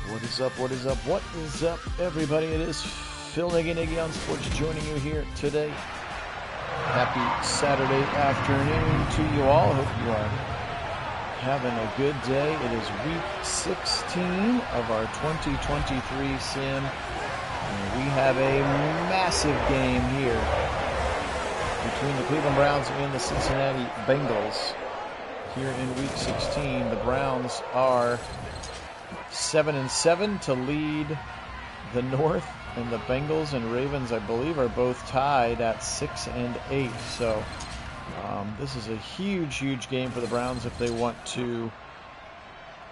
What is up, what is up, what is up, everybody? It is Phil Nagy on Sports joining you here today. Happy Saturday afternoon to you all. Hope you are having a good day. It is week 16 of our 2023 sim. And we have a massive game here between the Cleveland Browns and the Cincinnati Bengals. Here in week 16, the Browns are 7-7 to lead the North, and the Bengals and Ravens, I believe, are both tied at 6-8. So this is a huge game for the Browns if they want to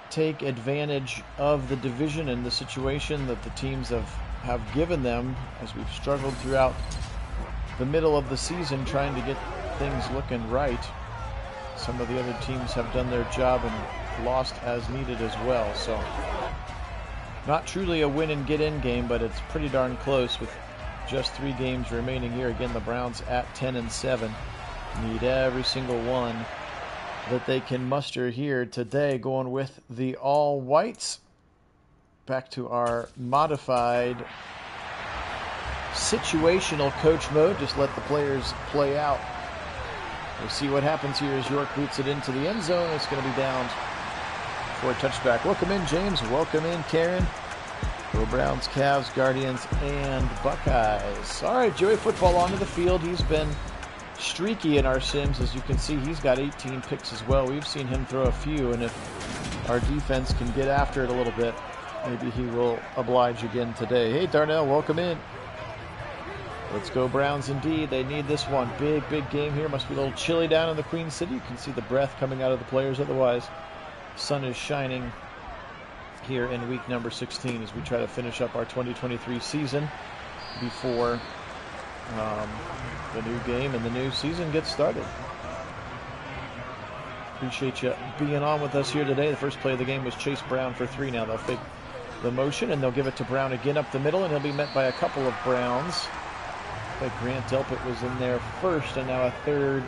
take advantage of the division and the situation that the teams have given them as we've struggled throughout the middle of the season trying to get things looking right. Some of the other teams have done their job and lost as needed as well. So not truly a win and get in game, but it's pretty darn close with just 3 games remaining here. Again, the Browns at 10-7 need every single one that they can muster here today, going with the all whites. Back to our modified situational coach mode. Just let the players play out. We'll see what happens here as York boots it into the end zone. It's going to be down for a touchback. Welcome in, James. Welcome in, Karen. Go Browns, Cavs, Guardians, and Buckeyes. All right, Joey Football onto the field. He's been streaky in our sims. As you can see, he's got 18 picks as well. We've seen him throw a few, and if our defense can get after it a little bit, maybe he will oblige again today. Hey, Darnell, welcome in. Let's go Browns indeed. They need this one. Big game here. Must be a little chilly down in the Queen City. You can see the breath coming out of the players. Otherwise, sun is shining here in week number 16 as we try to finish up our 2023 season before the new game and the new season gets started. Appreciate you being on with us here today. The first play of the game was Chase Brown for 3. Now they'll fake the motion and they'll give it to Brown again up the middle, and he'll be met by a couple of Browns. Like Grant Delpit was in there first, and now a 3rd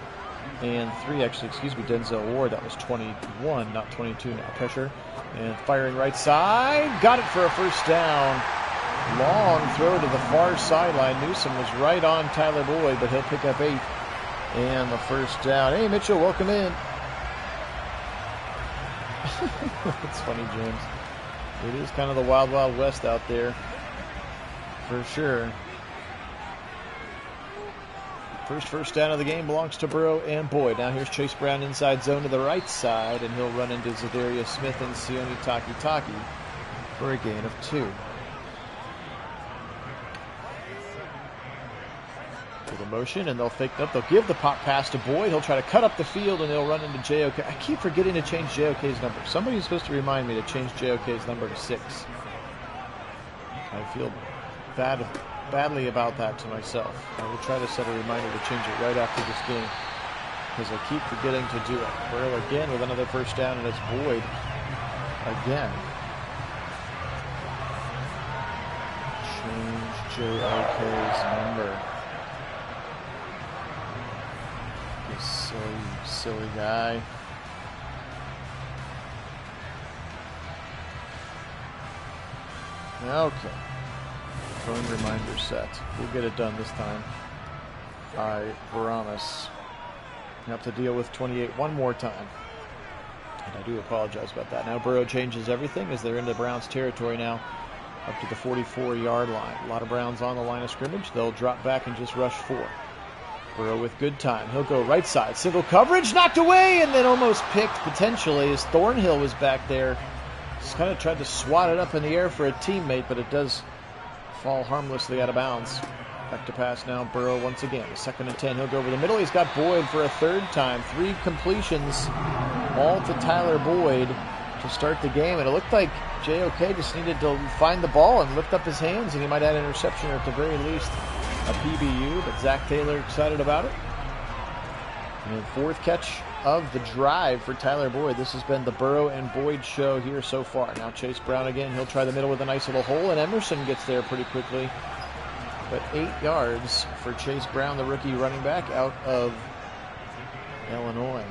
and 3. Actually, excuse me, Denzel Ward. That was 21, not 22 now. Pressure and firing right side. Got it for a first down. Long throw to the far sideline. Newsom was right on Tyler Boyd, but he'll pick up 8 and the first down. Hey, Mitchell, welcome in. It's funny, James. It is kind of the wild west out there, for sure. First down of the game belongs to Burrow and Boyd. Now here's Chase Brown inside zone to the right side, and he'll run into Zadarius Smith and Sione Takitaki for a gain of 2. For the motion, and they'll fake it up. They'll give the pop pass to Boyd. He'll try to cut up the field, and they'll run into JOK. I keep forgetting to change JOK's number. Somebody's supposed to remind me to change JOK's number to 6. I feel badly about that to myself. I will try to set a reminder to change it right after this game because I keep forgetting to do it. Burrow again with another first down, and it's Boyd again. Change JOK's number. You silly guy. Okay. Phone reminder set. We'll get it done this time. I promise. You have to deal with 28 one more time. And I do apologize about that. Now Burrow changes everything as they're into Browns territory now, up to the 44-yard line. A lot of Browns on the line of scrimmage. They'll drop back and just rush 4. Burrow with good time. He'll go right side. Single coverage, knocked away, and then almost picked potentially as Thornhill was back there. Just kind of tried to swat it up in the air for a teammate, but it does fall harmlessly out of bounds. Back to pass now. Burrow once again. 2nd and 10. He'll go over the middle. He's got Boyd for a 3rd time. 3 completions, all to Tyler Boyd to start the game. And it looked like JOK just needed to find the ball and lift up his hands, and he might add an interception or at the very least a PBU. But Zach Taylor excited about it. And 4th catch of the drive for Tyler Boyd. This has been the Burrow and Boyd show here so far. Now Chase Brown again. He'll try the middle with a nice little hole, and Emerson gets there pretty quickly. But 8 yards for Chase Brown, the rookie running back out of Illinois.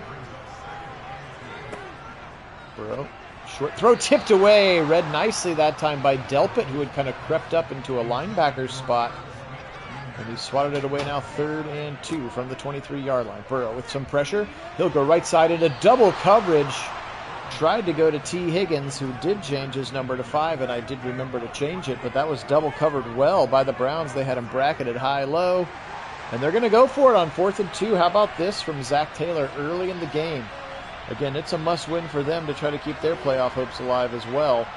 Burrow Short throw tipped away. Read nicely that time by Delpit, who had kind of crept up into a linebacker's spot. And he swatted it away now, 3rd and 2 from the 23-yard line. Burrow with some pressure. He'll go right side into double coverage. Tried to go to T. Higgins, who did change his number to 5, and I did remember to change it, but that was double covered well by the Browns. They had him bracketed high-low, and they're going to go for it on 4th and 2. How about this from Zach Taylor early in the game? Again, it's a must-win for them to try to keep their playoff hopes alive as well.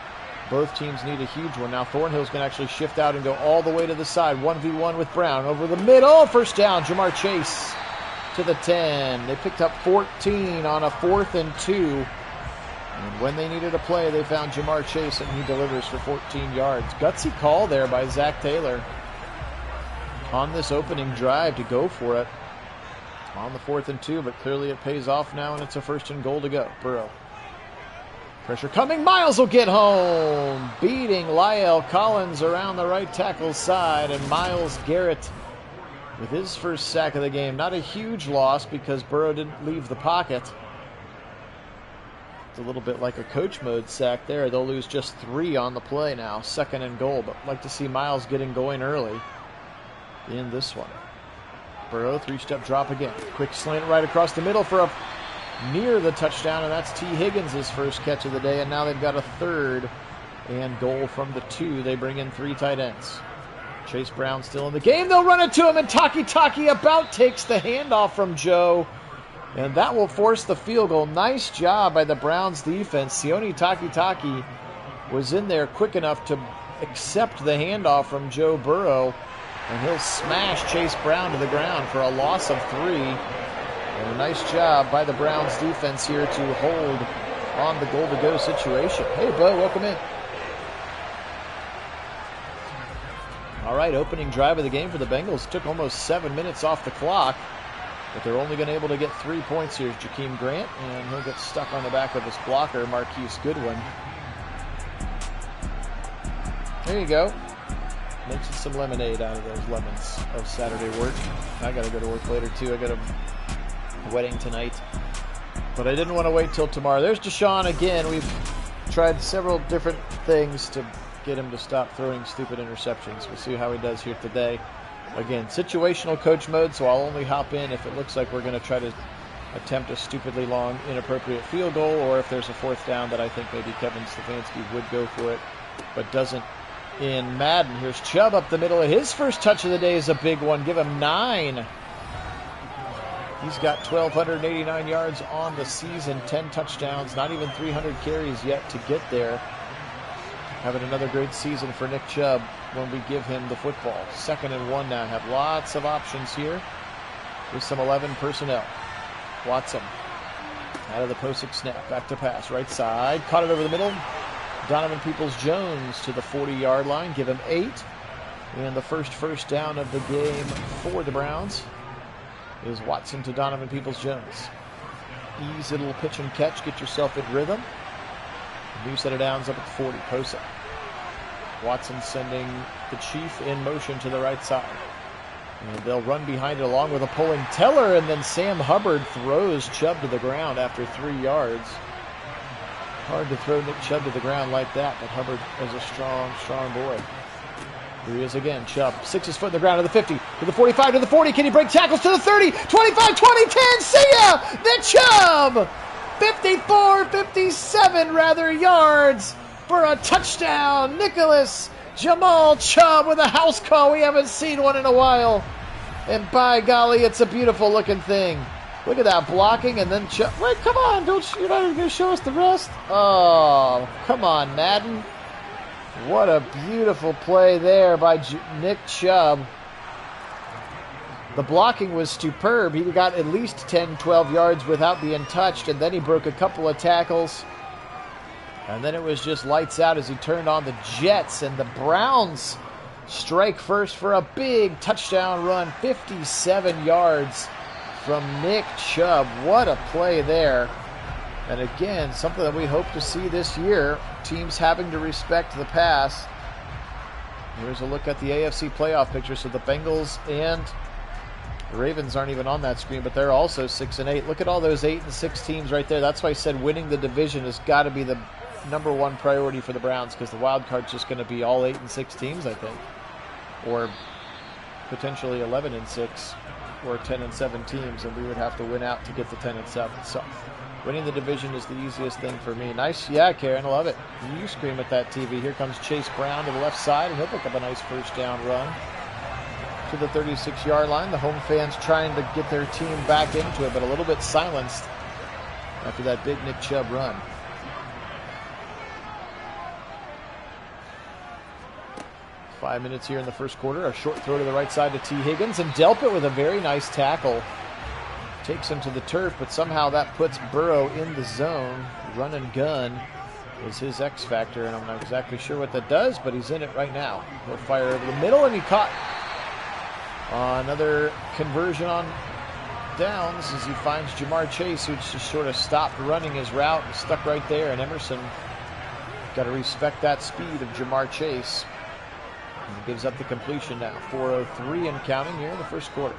Both teams need a huge one. Now Thornhill's going to actually shift out and go all the way to the side. 1v1 with Brown over the middle. First down, Jamar Chase to the 10. They picked up 14 on a 4th and 2. And when they needed a play, they found Jamar Chase, and he delivers for 14 yards. Gutsy call there by Zach Taylor on this opening drive to go for it on the 4th and 2, but clearly it pays off now, and it's a 1st and goal to go. Burrow. Pressure coming. Miles will get home, beating Lyle Collins around the right tackle side, and Myles Garrett with his first sack of the game. Not a huge loss because Burrow didn't leave the pocket. It's a little bit like a coach mode sack there. They'll lose just 3 on the play now. 2nd and goal, but like to see Miles getting going early in this one. Burrow, 3-step drop again. Quick slant right across the middle for a near the touchdown, and that's T. Higgins' first catch of the day, and now they've got a 3rd and goal from the 2. They bring in 3 tight ends. Chase Brown still in the game. They'll run it to him, and Taki about takes the handoff from Joe. And that will force the field goal. Nice job by the Browns defense. Sione Taki was in there quick enough to accept the handoff from Joe Burrow. And he'll smash Chase Brown to the ground for a loss of 3. And a nice job by the Browns defense here to hold on the goal-to-go situation. Hey, Bo, welcome in. All right, opening drive of the game for the Bengals. Took almost 7 minutes off the clock. But they're only going to be able to get 3 points here. Jakeem Grant, and he'll get stuck on the back of his blocker, Marquise Goodwin. There you go. Makes some lemonade out of those lemons of Saturday work. I got to go to work later, too. I got a wedding tonight. But I didn't want to wait till tomorrow. There's Deshaun again. We've tried several different things to get him to stop throwing stupid interceptions. We'll see how he does here today. Again, situational coach mode, so I'll only hop in if it looks like we're going to try to attempt a stupidly long, inappropriate field goal, or if there's a 4th down that I think maybe Kevin Stefanski would go for it, but doesn't in Madden. Here's Chubb up the middle. His first touch of the day is a big one. Give him 9. He's got 1,289 yards on the season, 10 touchdowns, not even 300 carries yet to get there. Having another great season for Nick Chubb when we give him the football. 2nd and 1 now. Have lots of options here with some 11 personnel. Watson out of the Posick snap. Back to pass. Right side. Caught it over the middle. Donovan Peoples-Jones to the 40-yard line. Give him 8. And the first down of the game for the Browns is Watson to Donovan Peoples-Jones. Easy little pitch and catch. Get yourself in rhythm. New set of downs up at 40. Posick. Watson sending the Chief in motion to the right side. And they'll run behind it along with a pulling Teller, and then Sam Hubbard throws Chubb to the ground after 3 yards. Hard to throw Nick Chubb to the ground like that, but Hubbard is a strong boy. Here he is again. Chubb, 6 his foot in the ground to the 50, to the 45, to the 40. Can he break tackles to the 30, 25, 20, 10? See ya! Nick Chubb! 57 yards for a touchdown. Nicholas Jamal Chubb with a house call. We haven't seen one in a while. And by golly, it's a beautiful looking thing. Look at that blocking, and then Chubb. Wait, come on. You're not even going to show us the rest? Oh, come on, Madden. What a beautiful play there by Nick Chubb. The blocking was superb. He got at least 10, 12 yards without being touched, and then he broke a couple of tackles. And then it was just lights out as he turned on the Jets, and the Browns strike first for a big touchdown run, 57 yards from Nick Chubb. What a play there. And again, something that we hope to see this year, teams having to respect the pass. Here's a look at the AFC playoff picture. So the Bengals and the Ravens aren't even on that screen, but they're also 6-8. Look at all those 8 and 6 teams right there. That's why I said winning the division has got to be the #1 priority for the Browns because the wild card's just going to be all 8-6 teams, I think, or potentially 11-6 or 10-7 teams, and we would have to win out to get to 10-7. So winning the division is the easiest thing for me. Nice, yeah, Karen, I love it. You scream at that TV. Here comes Chase Brown to the left side, and he'll pick up a nice first down run to the 36-yard line. The home fans trying to get their team back into it, but a little bit silenced after that big Nick Chubb run. Five minutes here in the first quarter. A short throw to the right side to T. Higgins, and Delpit with a very nice tackle. Takes him to the turf, but somehow that puts Burrow in the zone. Run and gun is his X factor, and I'm not exactly sure what that does, but he's in it right now. He'll fire over the middle, and he caught another conversion on downs as he finds Jamar Chase, who just sort of stopped running his route and stuck right there, and Emerson got to respect that speed of Jamar Chase. And gives up the completion now. 4:03 and counting here in the first quarter.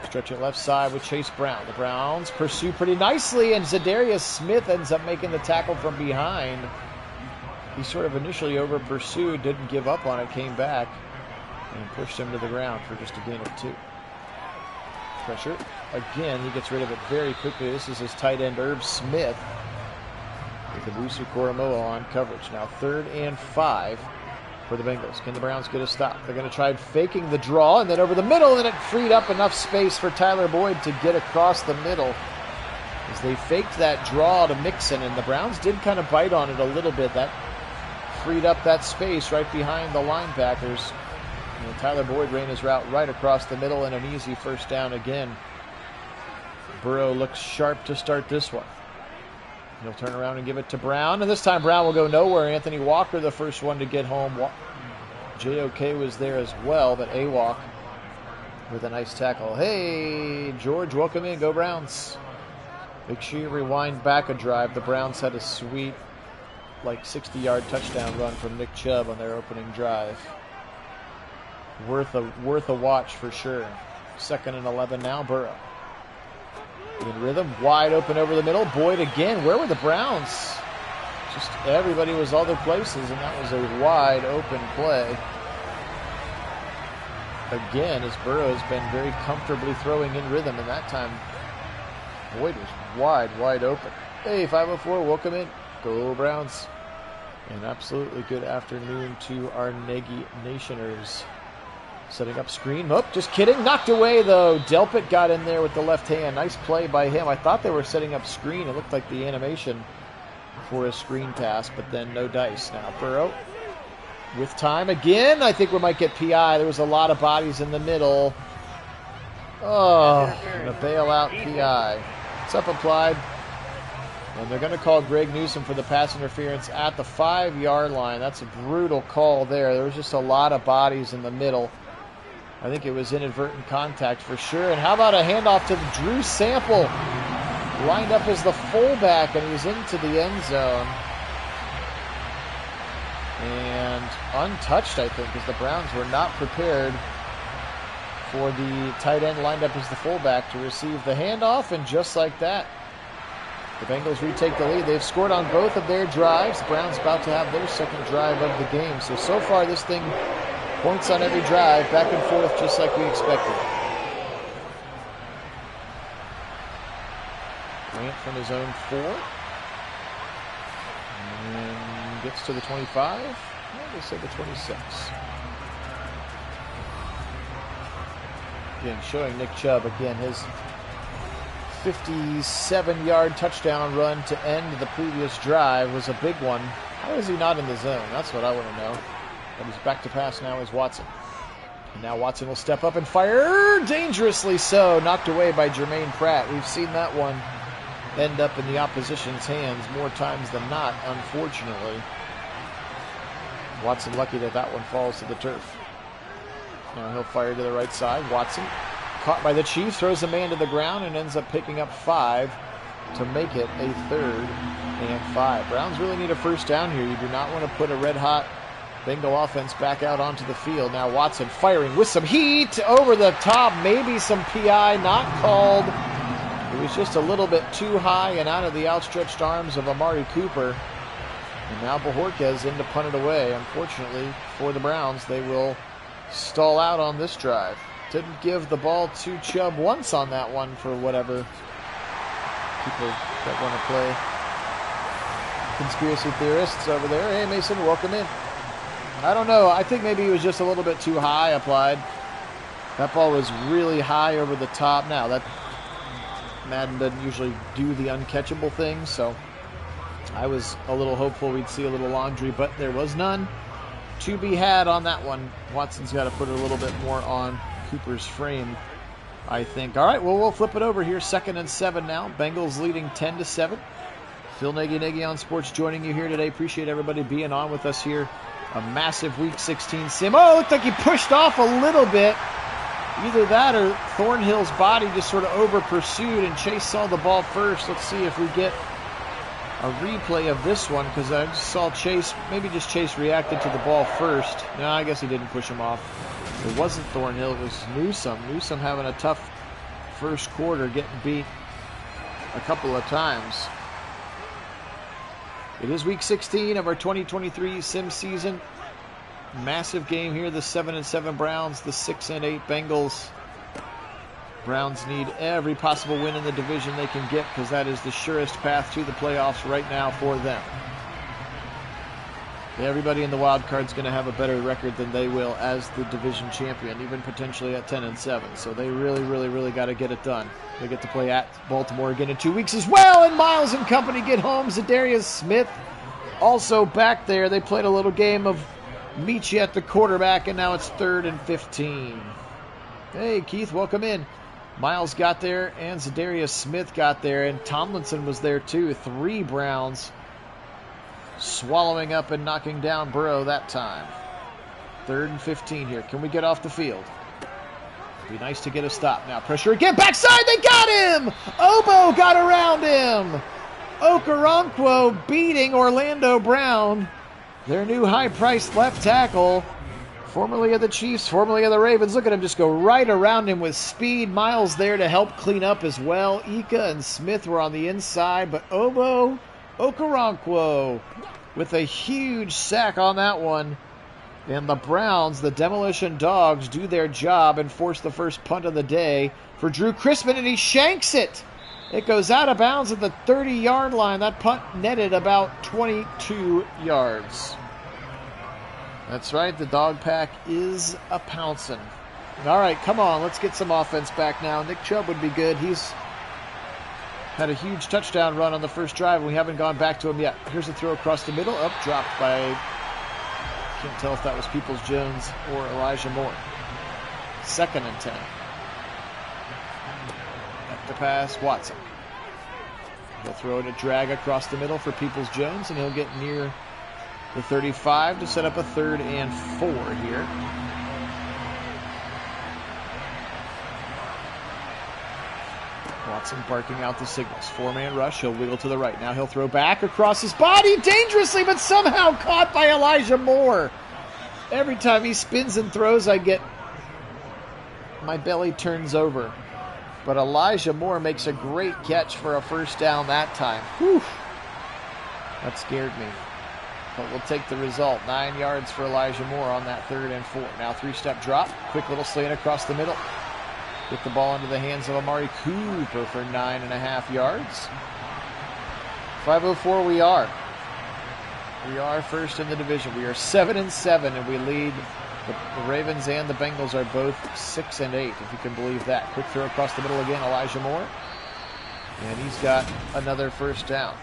Stretch it left side with Chase Brown. The Browns pursue pretty nicely, and Zadarius Smith ends up making the tackle from behind. He sort of initially over-pursued, didn't give up on it, came back, and pushed him to the ground for just a gain of 2. Pressure. Again, he gets rid of it very quickly. This is his tight end, Irv Smith, with Ibusu Koromoa on coverage. Now 3rd and 5 for the Bengals. Can the Browns get a stop? They're going to try faking the draw, and then over the middle, and it freed up enough space for Tyler Boyd to get across the middle as they faked that draw to Mixon, and the Browns did kind of bite on it a little bit. That freed up that space right behind the linebackers. And Tyler Boyd ran his route right across the middle, and an easy first down again. Burrow looks sharp to start this one. He'll turn around and give it to Brown, and this time Brown will go nowhere. Anthony Walker, the first one to get home. JOK was there as well, but Awalk with a nice tackle. Hey, George, welcome in. Go Browns. Make sure you rewind back a drive. The Browns had a sweet, like 60-yard touchdown run from Nick Chubb on their opening drive. Worth a watch for sure. 2nd and 11 now. Burrow in rhythm, wide open over the middle. Boyd again. Where were the Browns? Just everybody was other places, and that was a wide open play. Again, as Burrow has been very comfortably throwing in rhythm, and that time Boyd was wide open. Hey, 504, welcome in. Go Browns. And absolutely good afternoon to our Nagy Nationers. Setting up screen. Nope, just kidding. Knocked away, though. Delpit got in there with the left hand. Nice play by him. I thought they were setting up screen. It looked like the animation for a screen pass, but then no dice. Now Burrow with time again. I think we might get PI. There was a lot of bodies in the middle. Oh, and a bailout PI. It's up applied. And they're going to call Greg Newsom for the pass interference at the 5-yard line. That's a brutal call there. There was just a lot of bodies in the middle. I think it was inadvertent contact for sure. And how about a handoff to Drew Sample? Lined up as the fullback, and he's into the end zone. And untouched, I think, because the Browns were not prepared for the tight end lined up as the fullback to receive the handoff. And just like that, the Bengals retake the lead. They've scored on both of their drives. The Browns about to have their second drive of the game. So far this thing, points on every drive, back and forth, just like we expected. Grant from his own 4. And gets to the 25. Yeah, they said the 26. Again, showing Nick Chubb, again, his 57-yard touchdown run to end the previous drive was a big one. How is he not in the zone? That's what I want to know. But he's back to pass now is Watson. And now Watson will step up and fire dangerously so. Knocked away by Jermaine Pratt. We've seen that one end up in the opposition's hands more times than not, unfortunately. Watson lucky that that one falls to the turf. Now he'll fire to the right side. Watson caught by the Chiefs, throws a man to the ground, and ends up picking up 5 to make it a 3rd and 5. Browns really need a first down here. You do not want to put a red-hot Bengal offense back out onto the field. Now Watson firing with some heat over the top. Maybe some PI, not called. It was just a little bit too high and out of the outstretched arms of Amari Cooper. And now Bojorquez in to punt it away. Unfortunately for the Browns, they will stall out on this drive. Didn't give the ball to Chubb once on that one for whatever people that want to play conspiracy theorists over there. Hey, Mason, welcome in. I don't know. I think maybe he was just a little bit too high applied. That ball was really high over the top. Now, that Madden doesn't usually do the uncatchable thing, so I was a little hopeful we'd see a little laundry, but there was none to be had on that one. Watson's got to put a little bit more on Cooper's frame, I think. All right, well, we'll flip it over here. 2nd and 7 now. Bengals leading 10-7. Phil Nagy on Sports joining you here today. Appreciate everybody being on with us here. A massive Week 16 sim. Oh, it looked like he pushed off a little bit. Either that or Thornhill's body just sort of over-pursued and Chase saw the ball first. Let's see if we get a replay of this one, because I just saw Chase, maybe just Chase reacted to the ball first. No, I guess he didn't push him off. It wasn't Thornhill, it was Newsome. Newsome having a tough first quarter, getting beat a couple of times. It is Week 16 of our 2023 sim season. Massive game here, the 7-7 Browns, the 6-8 Bengals. Browns need every possible win in the division they can get, because that is the surest path to the playoffs right now for them. Everybody in the wild card's going to have a better record than they will as the division champion, even potentially at 10-7. So they really got to get it done. They get to play at Baltimore again in 2 weeks as well, and Miles and company get home. Zadarius Smith also back there. They played a little game of meet you at the quarterback, and now it's 3rd and 15. Hey, Keith, welcome in. Miles got there, and Zadarius Smith got there, and Tomlinson was there too. 3 Browns swallowing up and knocking down Burrow that time. 3rd and 15 here. Can we get off the field? It'd be nice to get a stop. Now pressure again. Backside, they got him! Obo got around him! Okoronkwo beating Orlando Brown, their new high-priced left tackle, formerly of the Chiefs, formerly of the Ravens. Look at him just go right around him with speed. Miles there to help clean up as well. Ika and Smith were on the inside, but Obo Okoronkwo with a huge sack on that one. And the Browns, the Demolition Dogs, do their job and force the first punt of the day for Drew Crispin, and he shanks it. It goes out of bounds at the 30-yard line. That punt netted about 22 yards. That's right, the dog pack is a pouncing. All right, come on, let's get some offense back now. Nick Chubb would be good. He's had a huge touchdown run on the first drive, and we haven't gone back to him yet. Here's a throw across the middle. Up, dropped by, can't tell if that was Peoples-Jones or Elijah Moore. 2nd and 10. Back to pass, Watson. He'll throw it a drag across the middle for Peoples-Jones, and he'll get near the 35 to set up a 3rd and 4 here. Watson barking out the signals. 4-man rush. He'll wiggle to the right. Now he'll throw back across his body dangerously, but somehow caught by Elijah Moore. Every time he spins and throws, my belly turns over. But Elijah Moore makes a great catch for a first down that time. Whew. That scared me. But we'll take the result. 9 yards for Elijah Moore on that 3rd and 4. Now 3-step drop. Quick little slant across the middle. Get the ball into the hands of Amari Cooper for 9.5 yards. 5:04 we are. We are first in the division. We are 7-7, and we lead. The Ravens and the Bengals are both 6-8, if you can believe that. Quick throw across the middle again, Elijah Moore. And he's got another first down.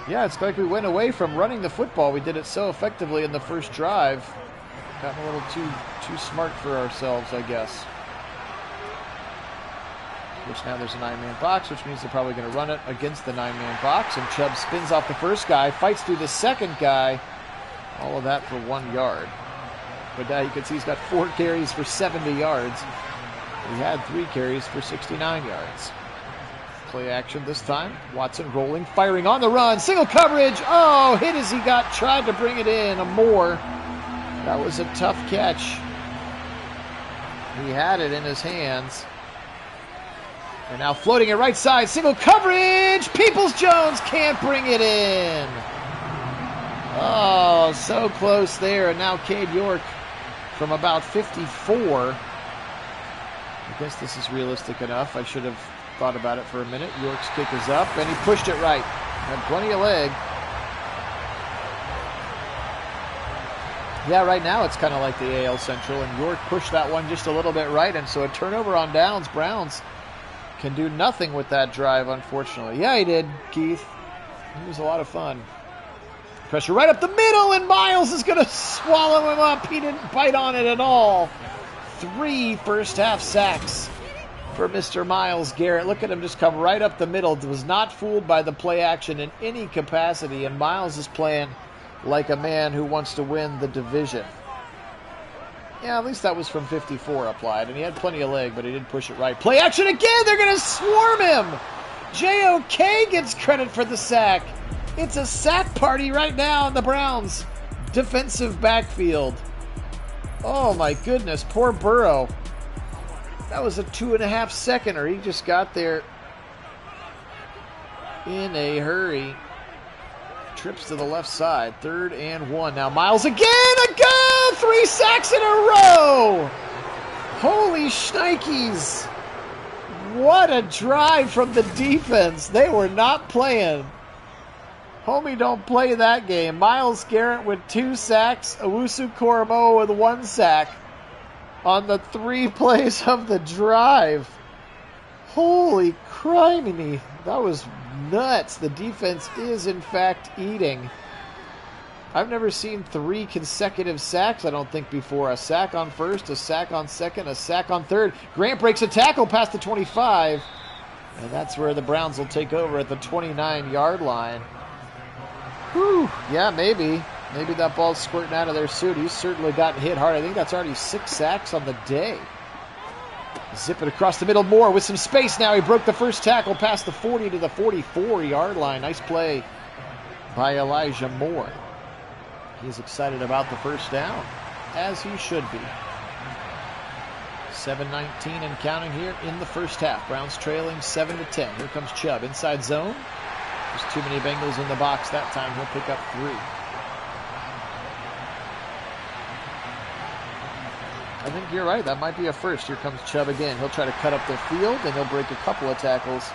Yeah, it's like we went away from running the football. We did it so effectively in the first drive. Gotten a little too smart for ourselves, I guess. Which now there's a 9-man box, which means they're probably going to run it against the 9-man box. And Chubb spins off the first guy, fights through the second guy. All of that for 1 yard. But now you can see he's got 4 carries for 70 yards. He had 3 carries for 69 yards. Play action this time. Watson rolling, firing on the run. Single coverage. Oh, hit as he tried to bring it in. A Moore. That was a tough catch. He had it in his hands. And now floating it right side. Single coverage. Peoples-Jones can't bring it in. Oh, so close there. And now Cade York from about 54. I guess this is realistic enough. I should have thought about it for a minute. York's kick is up, and he pushed it right. Had plenty of leg. Yeah, right now it's kind of like the AL Central, and York pushed that one just a little bit right, and so a turnover on downs. Browns can do nothing with that drive, unfortunately. Yeah, he did, Keith. It was a lot of fun. Pressure right up the middle, and Miles is going to swallow him up. He didn't bite on it at all. 3 first-half sacks for Mr. Myles Garrett. Look at him just come right up the middle. Was not fooled by the play action in any capacity, and Miles is playing like a man who wants to win the division. Yeah, at least that was from 54 applied, and he had plenty of leg, but he did push it right. Play action again! They're going to swarm him! J.O.K. gets credit for the sack. It's a sack party right now in the Browns' defensive backfield. Oh my goodness, poor Burrow. That was a 2.5 seconder. He just got there in a hurry. Trips to the left side. 3rd and 1. Now Miles again! A go! 3 sacks in a row! Holy shnikes! What a drive from the defense. They were not playing. Homie, don't play that game. Myles Garrett with 2 sacks. Owusu-Koramoah with 1 sack on the 3 plays of the drive. Holy criminy. That was nuts. The defense is, in fact, eating. I've never seen 3 consecutive sacks, I don't think, before. A sack on first, a sack on second, a sack on third. Grant breaks a tackle past the 25. And that's where the Browns will take over at the 29-yard line. Whew. Yeah, maybe. Maybe that ball's squirting out of their suit. He's certainly gotten hit hard. I think that's already 6 sacks on the day. Zip it across the middle. Moore with some space now. He broke the first tackle past the 40 to the 44-yard line. Nice play by Elijah Moore. He's excited about the first down, as he should be. 7:19 and counting here in the first half. Browns trailing 7-10. Here comes Chubb. Inside zone. There's too many Bengals in the box that time. He'll pick up 3. I think you're right. That might be a first. Here comes Chubb again. He'll try to cut up the field, and he'll break a couple of tackles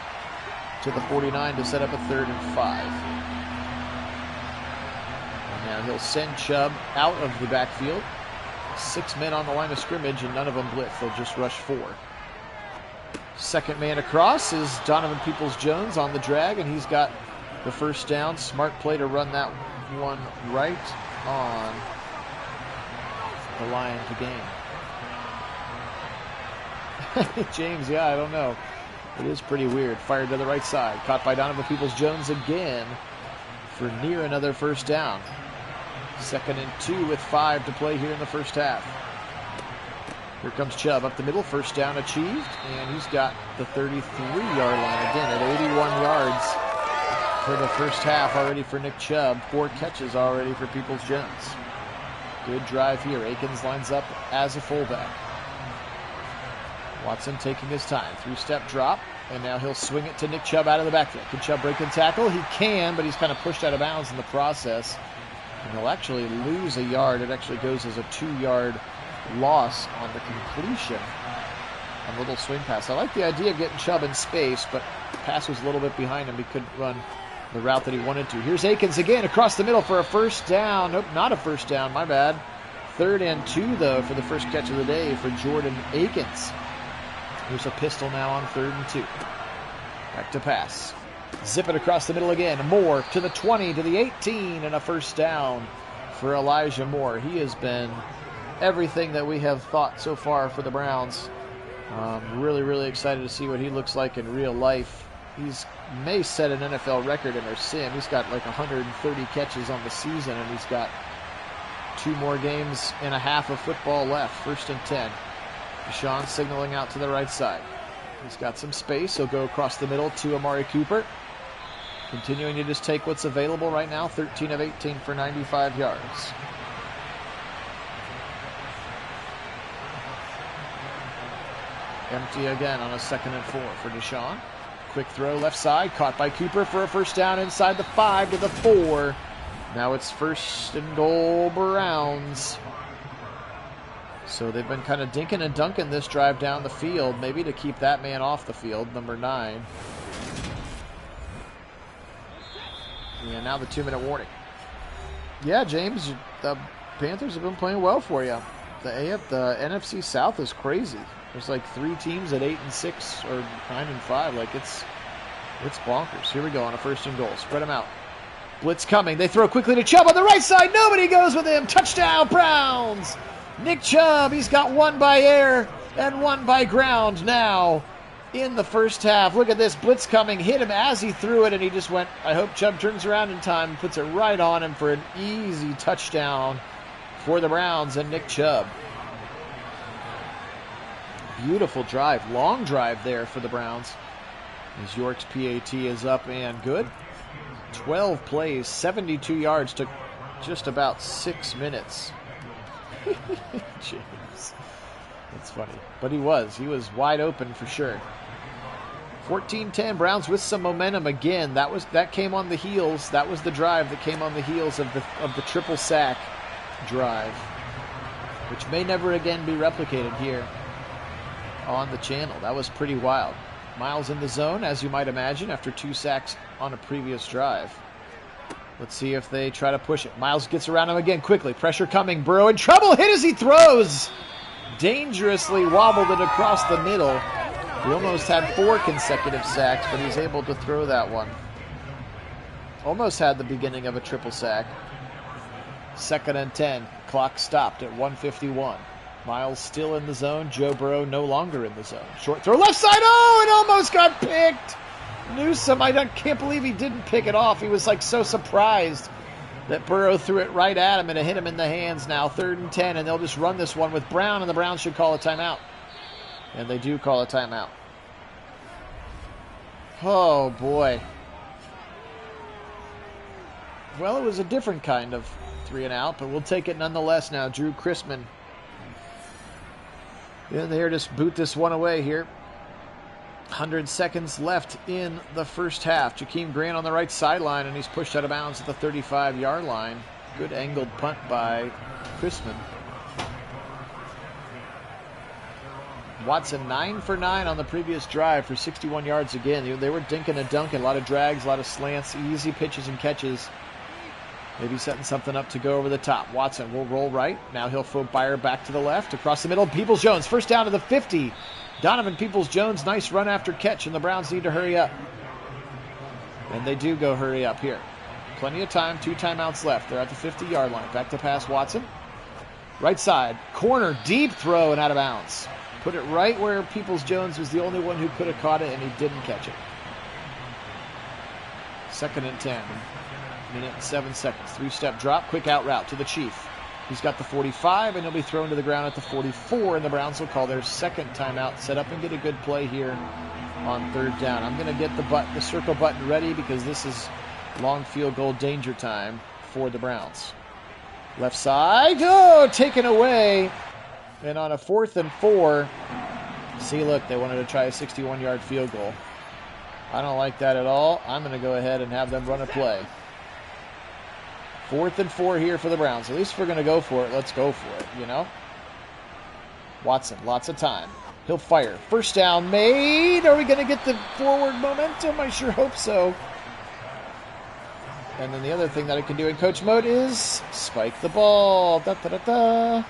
to the 49 to set up a 3rd and 5. And now he'll send Chubb out of the backfield. 6 men on the line of scrimmage, and none of them blitz. They'll just rush 4. Second man across is Donovan Peoples-Jones on the drag, and he's got the first down. Smart play to run that one right on the line of the game. James, yeah, I don't know. It is pretty weird. Fired to the right side. Caught by Donovan Peoples-Jones again for near another first down. 2nd and 2 with 5 to play here in the first half. Here comes Chubb up the middle. First down achieved. And he's got the 33-yard line again at 81 yards for the first half already for Nick Chubb. 4 catches already for Peoples-Jones. Good drive here. Akins lines up as a fullback. Watson taking his time. 3-step drop. And now he'll swing it to Nick Chubb out of the backfield. Can Chubb break and tackle? He can, but he's kind of pushed out of bounds in the process. And he'll actually lose a yard. It actually goes as a 2-yard loss on the completion. A little swing pass. I like the idea of getting Chubb in space, but the pass was a little bit behind him. He couldn't run the route that he wanted to. Here's Akins again across the middle for a first down. Nope, not a first down. My bad. 3rd and 2, though, for the first catch of the day for Jordan Akins. Here's a pistol now on 3rd and 2. Back to pass. Zip it across the middle again. Moore to the 20, to the 18, and a first down for Elijah Moore. He has been everything that we have thought so far for the Browns. Really, really excited to see what he looks like in real life. He's may set an NFL record in our sim. He's got like 130 catches on the season, and he's got 2 more games and a half of football left. 1st and 10. Deshaun signaling out to the right side. He's got some space. He'll go across the middle to Amari Cooper. Continuing to just take what's available right now. 13 of 18 for 95 yards. Empty again on a 2nd and 4 for Deshaun. Quick throw left side. Caught by Cooper for a first down inside the 5 to the 4. Now it's 1st and goal, Browns. So they've been kind of dinking and dunking this drive down the field, maybe to keep that man off the field, number 9. Yeah, now the 2-minute warning. Yeah, James, the Panthers have been playing well for you. The NFC South is crazy. There's like 3 teams at 8-6 or 9-5. Like it's bonkers. Here we go on a 1st and goal. Spread them out. Blitz coming. They throw quickly to Chubb on the right side. Nobody goes with him. Touchdown, Browns. Nick Chubb. He's got 1 by air and 1 by ground now in the first half. Look at this. Blitz coming. Hit him as he threw it, and he just went. I hope Chubb turns around in time and puts it right on him for an easy touchdown for the Browns and Nick Chubb. Beautiful drive. Long drive there for the Browns. As York's PAT is up and good. 12 plays, 72 yards, took just about 6 minutes. James. That's funny. But he was wide open for sure. 14-10, Browns with some momentum again. That came on the heels. That was the drive that came on the heels of the triple sack drive, which may never again be replicated here on the channel. That was pretty wild. Miles in the zone, as you might imagine, after 2 sacks on a previous drive. Let's see if they try to push it. Miles gets around him again quickly. Pressure coming. Burrow in trouble. Hit as he throws. Dangerously wobbled it across the middle. He almost had 4 consecutive sacks, but he's able to throw that one. Almost had the beginning of a triple sack. 2nd and 10. Clock stopped at 1:51. Miles still in the zone. Joe Burrow no longer in the zone. Short throw left side. Oh, it almost got picked. Newsome, I can't believe he didn't pick it off. He was like so surprised that Burrow threw it right at him, and it hit him in the hands now. 3rd and 10, and they'll just run this one with Brown, and the Browns should call a timeout. And they do call a timeout. Oh, boy. Well, it was a different kind of 3 and out, but we'll take it nonetheless now. Drew Chrisman. Yeah, they're just boot this one away here. 100 seconds left in the first half. Jakeem Grant on the right sideline, and he's pushed out of bounds at the 35-yard line. Good angled punt by Chrisman. Watson 9 for 9 on the previous drive for 61 yards again. They were dinking and dunking. A lot of drags, a lot of slants, easy pitches and catches. Maybe setting something up to go over the top. Watson will roll right. Now he'll fire back to the left. Across the middle, Peoples-Jones. First down to the 50. Donovan Peoples-Jones, nice run after catch, and the Browns need to hurry up. And they do go hurry up here. Plenty of time, 2 timeouts left. They're at the 50-yard line. Back to pass, Watson. Right side, corner, deep throw, and out of bounds. Put it right where Peoples-Jones was the only one who could have caught it, and he didn't catch it. 2nd and 10. Minute and 7 seconds. 3-step drop, quick out route to the Chief. He's got the 45, and he'll be thrown to the ground at the 44, and the Browns will call their 2nd timeout. Set up and get a good play here on 3rd down. I'm going to get the circle button ready because this is long field goal danger time for the Browns. Left side, taken away. And on a 4th and 4, see, look, they wanted to try a 61-yard field goal. I don't like that at all. I'm going to go ahead and have them run a play. 4th and 4 here for the Browns. At least if we're going to go for it, let's go for it, you know? Watson, lots of time. He'll fire. First down made. Are we going to get the forward momentum? I sure hope so. And then the other thing that I can do in coach mode is spike the ball. Da-da-da-da.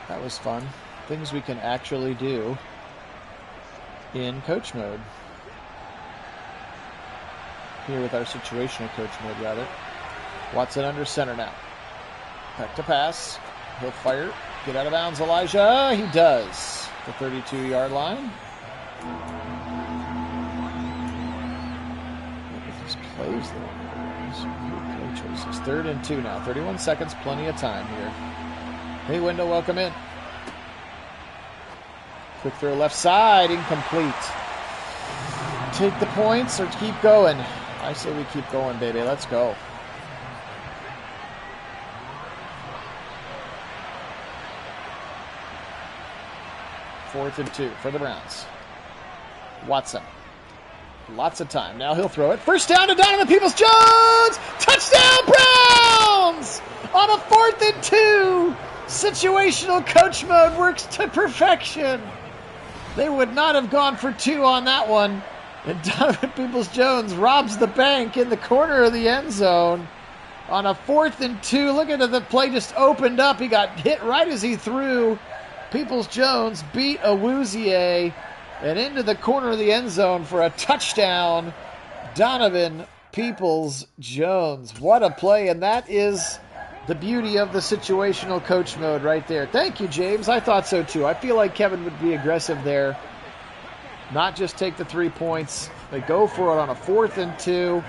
That was fun. Things we can actually do in coach mode. Here with our situational coach mode, rather. Watson under center now. Back to pass. He'll fire. Get out of bounds, Elijah. He does. The 32-yard line. Look at these plays, though. These good play choices. 3rd and 2 now. 31 seconds. Plenty of time here. Hey, Wendell, welcome in. Quick throw left side. Incomplete. Take the points or keep going. I say we keep going, baby. Let's go. Fourth and 2 for the Browns. Watson. Lots of time. Now he'll throw it. First down to Donovan Peoples-Jones! Touchdown, Browns! On a 4th and 2. Situational coach mode works to perfection. They would not have gone for 2 on that one. And Donovan Peoples-Jones robs the bank in the corner of the end zone. On a 4th and 2. Look at the play just opened up. He got hit right as he threw. Peoples-Jones beat Awuzie and into the corner of the end zone for a touchdown. Donovan Peoples-Jones. What a play, and that is the beauty of the situational coach mode right there. Thank you, James. I thought so too. I feel like Kevin would be aggressive there. Not just take the 3 points. They go for it on a 4th and 2.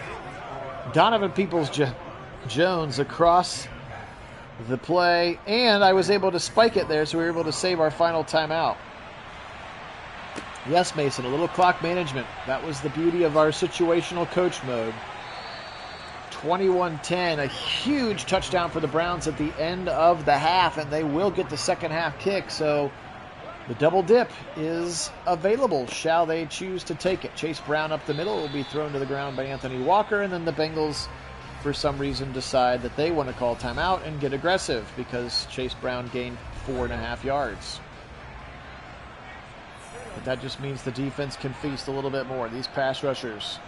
Donovan Peoples-Jones across the play, and I was able to spike it there, so we were able to save our final timeout. Yes, Mason, a little clock management. That was the beauty of our situational coach mode. 21-10, a huge touchdown for the Browns at the end of the half, and they will get the second half kick, so the double dip is available. Shall they choose to take it? Chase Brown up the middle will be thrown to the ground by Anthony Walker, and then the Bengals, for some reason, decide that they want to call timeout and get aggressive because Chase Brown gained 4.5 yards. But that just means the defense can feast a little bit more. These pass rushers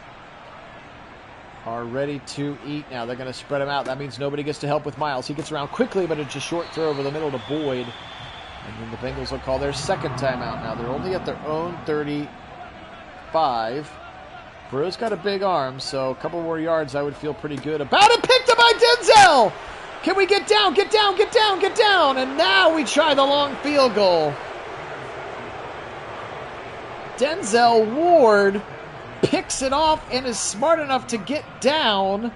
are ready to eat now. They're going to spread them out. That means nobody gets to help with Miles. He gets around quickly, but it's a short throw over the middle to Boyd. And then the Bengals will call their second timeout now. They're only at their own 35. Burrow's got a big arm, so a couple more yards I would feel pretty good about it. Picked up by Denzel! Can we get down, get down, get down, get down? And now we try the long field goal. Denzel Ward picks it off and is smart enough to get down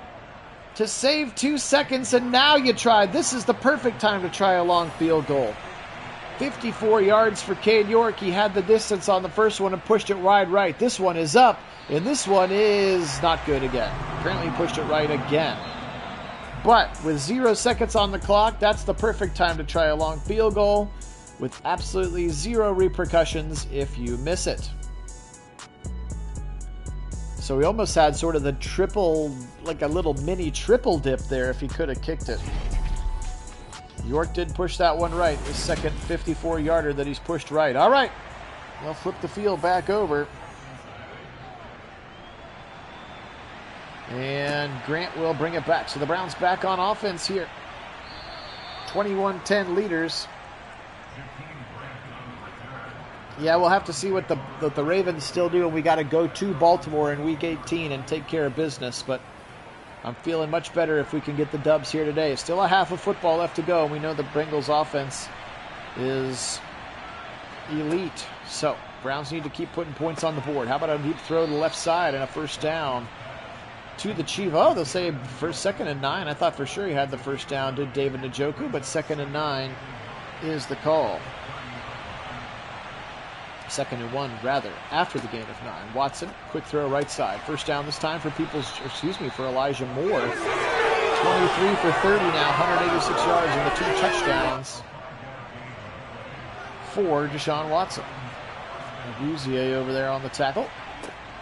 to save 2 seconds, and now you try. This is the perfect time to try a long field goal. 54 yards for Cade York. He had the distance on the first one and pushed it wide right. This one is up, and this one is not good again. Apparently he pushed it right again. But with 0 seconds on the clock, that's the perfect time to try a long field goal with absolutely 0 repercussions if you miss it. So we almost had sort of the triple, like a little mini triple dip there if he could have kicked it. York did push that one right. The second 54-yarder that he's pushed right. All right. They'll flip the field back over. And Grant will bring it back. So the Browns back on offense here. 21-10 leaders. Yeah, we'll have to see what the Ravens still do, and we got to go to Baltimore in Week 18 and take care of business. But I'm feeling much better if we can get the dubs here today. Still a half of football left to go, and we know the Bengals offense is elite. So Browns need to keep putting points on the board. How about a deep throw to the left side and a first down to the Chief? Oh, they'll say first, 2nd and 9. I thought for sure he had the first down to David Njoku, but 2nd and 9 is the call. 2nd and 1, rather, after the gain of 9. Watson, quick throw right side. First down this time for for Elijah Moore. 23 for 30 now, 186 yards and the 2 touchdowns for Deshaun Watson. Awuzie over there on the tackle.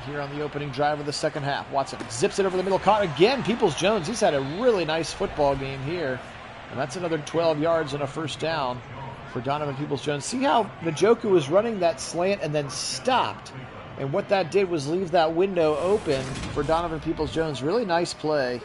Here on the opening drive of the second half. Watson zips it over the middle. Caught again. Peoples-Jones, he's had a really nice football game here. And that's another 12 yards and a first down for Donovan Peoples-Jones. See how Njoku was running that slant and then stopped. And what that did was leave that window open for Donovan Peoples-Jones. Really nice play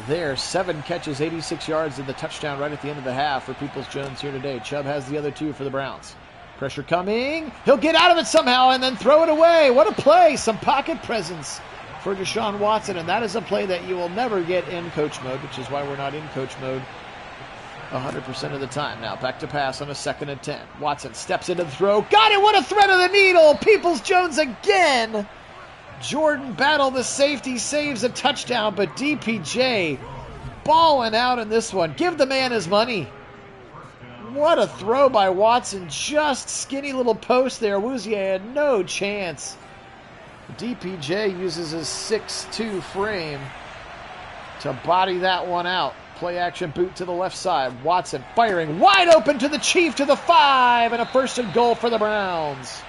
there. 7 catches, 86 yards, and the touchdown right at the end of the half for Peoples-Jones here today. Chubb has the other 2 for the Browns. Pressure coming. He'll get out of it somehow and then throw it away. What a play. Some pocket presence for Deshaun Watson. And that is a play that you will never get in coach mode, which is why we're not in coach mode 100% of the time. Now back to pass on a 2nd and 10. Watson steps into the throw. Got it. What a thread of the needle. Peoples-Jones again. Jordan Battle, the safety, saves a touchdown, but DPJ balling out in this one. Give the man his money. What a throw by Watson. Just skinny little post there. Awuzie had no chance. DPJ uses his 6'2 frame to body that one out. Play action boot to the left side. Watson firing wide open to the Chief to the 5, and a 1st and goal for the Browns.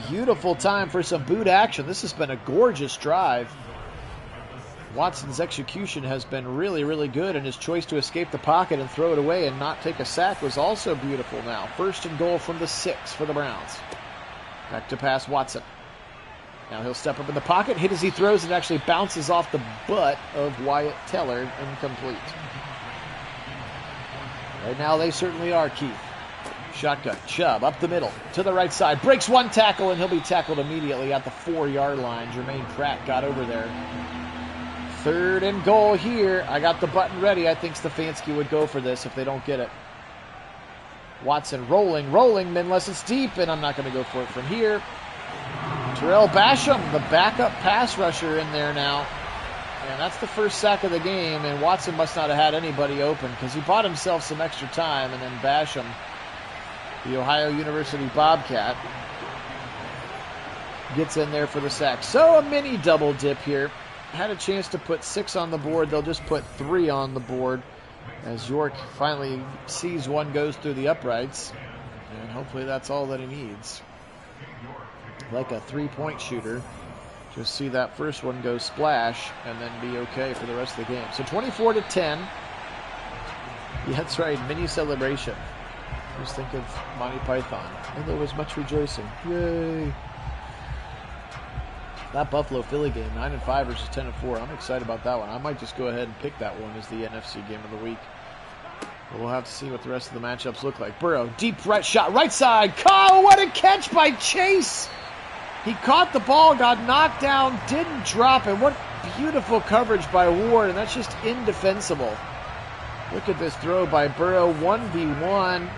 beautiful time for some boot action. This has been a gorgeous drive. Watson's execution has been really, really good, and his choice to escape the pocket and throw it away and not take a sack was also beautiful now. 1st and goal from the 6 for the Browns. Back to pass Watson. Now he'll step up in the pocket, hit as he throws, and actually bounces off the butt of Wyatt Teller, incomplete. Right now they certainly are, Keith. Shotgun, Chubb up the middle to the right side. Breaks one tackle, and he'll be tackled immediately at the 4-yard line. Jermaine Pratt got over there. 3rd and goal here. I got the button ready. I think Stefanski would go for this if they don't get it. Watson rolling, unless it's deep, and I'm not going to go for it from here. Terrell Basham, the backup pass rusher, in there now. And that's the first sack of the game, and Watson must not have had anybody open because he bought himself some extra time, and then Basham, the Ohio University Bobcat, gets in there for the sack. So a mini double dip here. Had a chance to put 6 on the board. They'll just put 3 on the board as York finally sees one goes through the uprights. And hopefully that's all that he needs. Like a 3-point shooter. Just see that first one go splash and then be okay for the rest of the game. So 24-10. Yeah, that's right. Mini celebration. Just think of Monty Python. And there was much rejoicing. Yay. That Buffalo-Philly game, 9-5 versus 10-4. I'm excited about that one. I might just go ahead and pick that one as the NFC game of the week. But we'll have to see what the rest of the matchups look like. Burrow, deep right shot, right side. Kyle, what a catch by Chase! He caught the ball, got knocked down, didn't drop it. What beautiful coverage by Ward, and that's just indefensible. Look at this throw by Burrow, 1v1.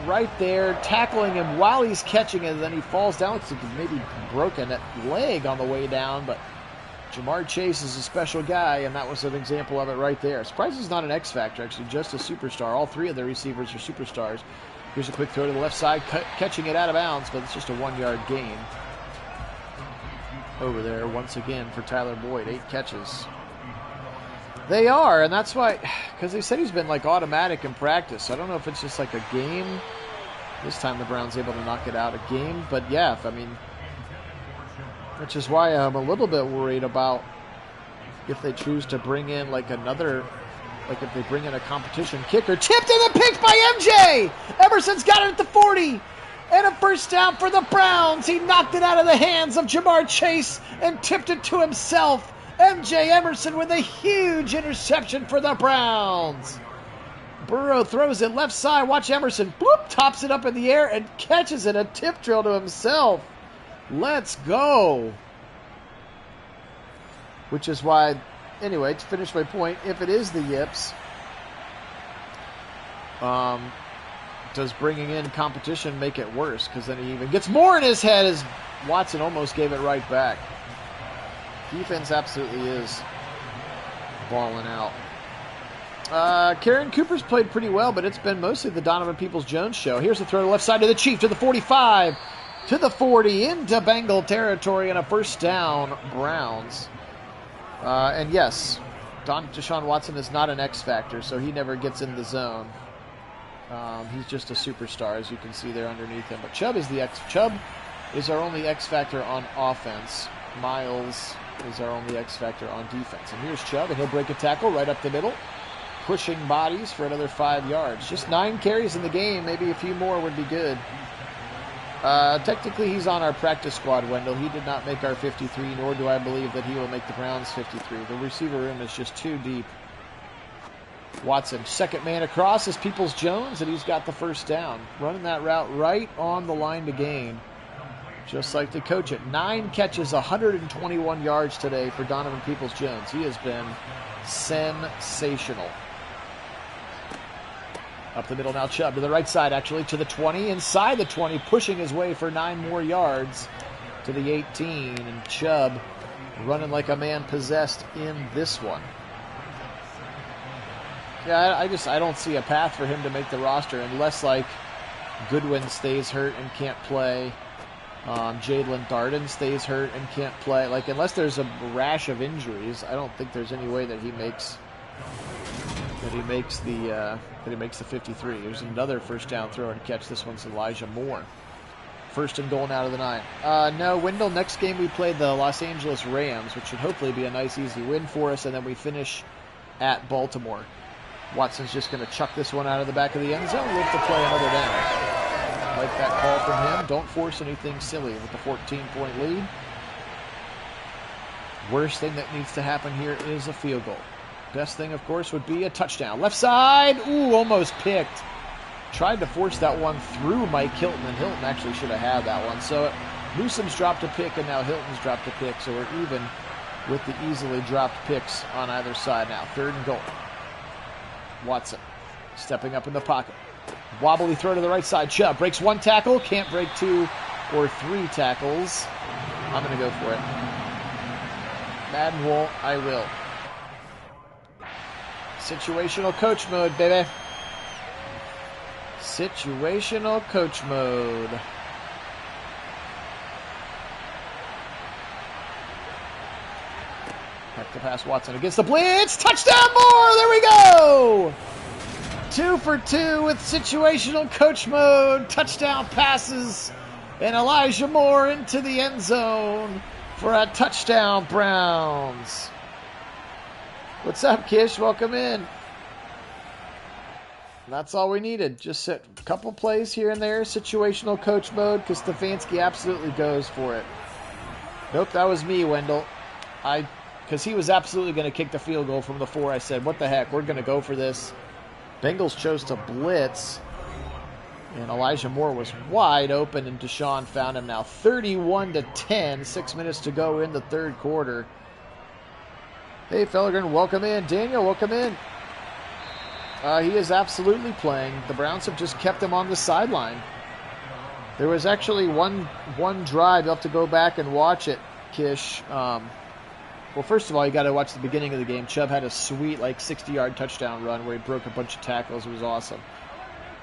Right there, tackling him while he's catching it, and then he falls down. Looks like he maybe broken that leg on the way down, but Jamar Chase is a special guy, and that was an example of it right there. Surprised he's not an X Factor, actually, just a superstar. All 3 of their receivers are superstars. Here's a quick throw to the left side, catching it out of bounds, but it's just a 1-yard gain. Over there, once again, for Tyler Boyd, 8 catches. They are, and that's why, because they said he's been like automatic in practice. So I don't know if it's just like a game. This time the Browns able to knock it out a game, but yeah, which is why I'm a little bit worried about if they choose to bring in like another, like if they bring in a competition kicker. Tipped and then picked by MJ! Emerson's got it at the 40! And a first down for the Browns! He knocked it out of the hands of Jamar Chase and tipped it to himself. MJ Emerson with a huge interception for the Browns. Burrow throws it left side. Watch Emerson. Bloop, tops it up in the air and catches it. A tip drill to himself. Let's go. Which is why, anyway, to finish my point, if it is the yips, does bringing in competition make it worse? Because then he even gets more in his head as Watson almost gave it right back. Defense absolutely is balling out. Karen Cooper's played pretty well, but it's been mostly the Donovan Peoples-Jones show. Here's a throw to the left side to the Chief, to the 45, to the 40, into Bengal territory, and a first down, Browns. And yes, Deshaun Watson is not an X factor, so he never gets in the zone. He's just a superstar, as you can see there underneath him. But Chubb is our only X factor on offense. Miles is our only X factor on defense. And here's Chubb, and he'll break a tackle right up the middle, pushing bodies for another 5 yards. Just 9 carries in the game. Maybe a few more would be good. Technically, he's on our practice squad, Wendell. He did not make our 53, nor do I believe that he will make the Browns 53. The receiver room is just too deep. Watson, second man across is Peoples-Jones, and he's got the first down. Running that route right on the line to gain. Just like to coach it. 9 catches, 121 yards today for Donovan Peoples-Jones. He has been sensational. Up the middle now, Chubb to the right side, actually, to the 20. Inside the 20, pushing his way for 9 more yards to the 18. And Chubb running like a man possessed in this one. Yeah, I don't see a path for him to make the roster unless, like, Goodwin stays hurt and can't play. Jalen Darden stays hurt and can't play. Like, unless there's a rash of injuries, I don't think there's any way that he makes the 53. There's another first down throw and catch. This one's Elijah Moore. First and goal now to the 9. No, Wendell, next game we play the Los Angeles Rams, which should hopefully be a nice, easy win for us, and then we finish at Baltimore. Watson's just going to chuck this one out of the back of the end zone. Look to play another down. Like that call from him. Don't force anything silly with the 14-point lead. Worst thing that needs to happen here is a field goal. Best thing, of course, would be a touchdown. Left side. Ooh, almost picked. Tried to force that one through Mike Hilton, and Hilton actually should have had that one. So Newsom's dropped a pick, and now Hilton's dropped a pick. So we're even with the easily dropped picks on either side now. 3rd and goal. Watson stepping up in the pocket. Wobbly throw to the right side. Chubb breaks 1 tackle. Can't break 2 or 3 tackles. I'm going to go for it. Madden won't. I will. Situational coach mode, baby. Situational coach mode. Back to pass Watson against the blitz. Touchdown Moore! There we go! 2 for 2 with situational coach mode. Touchdown passes. And Elijah Moore into the end zone for a touchdown, Browns. What's up, Kish? Welcome in. That's all we needed. Just a couple plays here and there. Situational coach mode, because Stefanski absolutely goes for it. Nope, that was me, Wendell. Because he was absolutely going to kick the field goal from the 4. I said, what the heck, we're going to go for this. Bengals chose to blitz. And Elijah Moore was wide open, and Deshaun found him now. 31-10, 6 minutes to go in the 3rd quarter. Hey, Fellegren, welcome in. Daniel, welcome in. He is absolutely playing. The Browns have just kept him on the sideline. There was actually one drive. You'll have to go back and watch it, Kish. Well, first of all, you got to watch the beginning of the game. Chubb had a sweet, 60-yard touchdown run where he broke a bunch of tackles. It was awesome.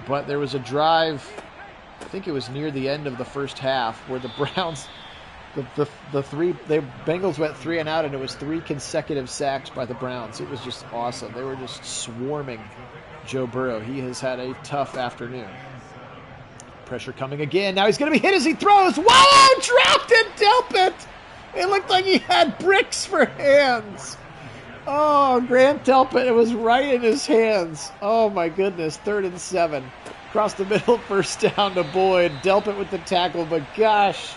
But there was a drive, I think it was near the end of the first half, where the Browns, the Bengals went 3 and out, and it was 3 consecutive sacks by the Browns. It was just awesome. They were just swarming Joe Burrow. He has had a tough afternoon. Pressure coming again. Now he's going to be hit as he throws. Whoa! Dropped it! Delpit! It looked like he had bricks for hands. Oh, Grant Delpit, it was right in his hands. Oh, my goodness. 3rd and 7. Across the middle, first down to Boyd. Delpit with the tackle, but gosh,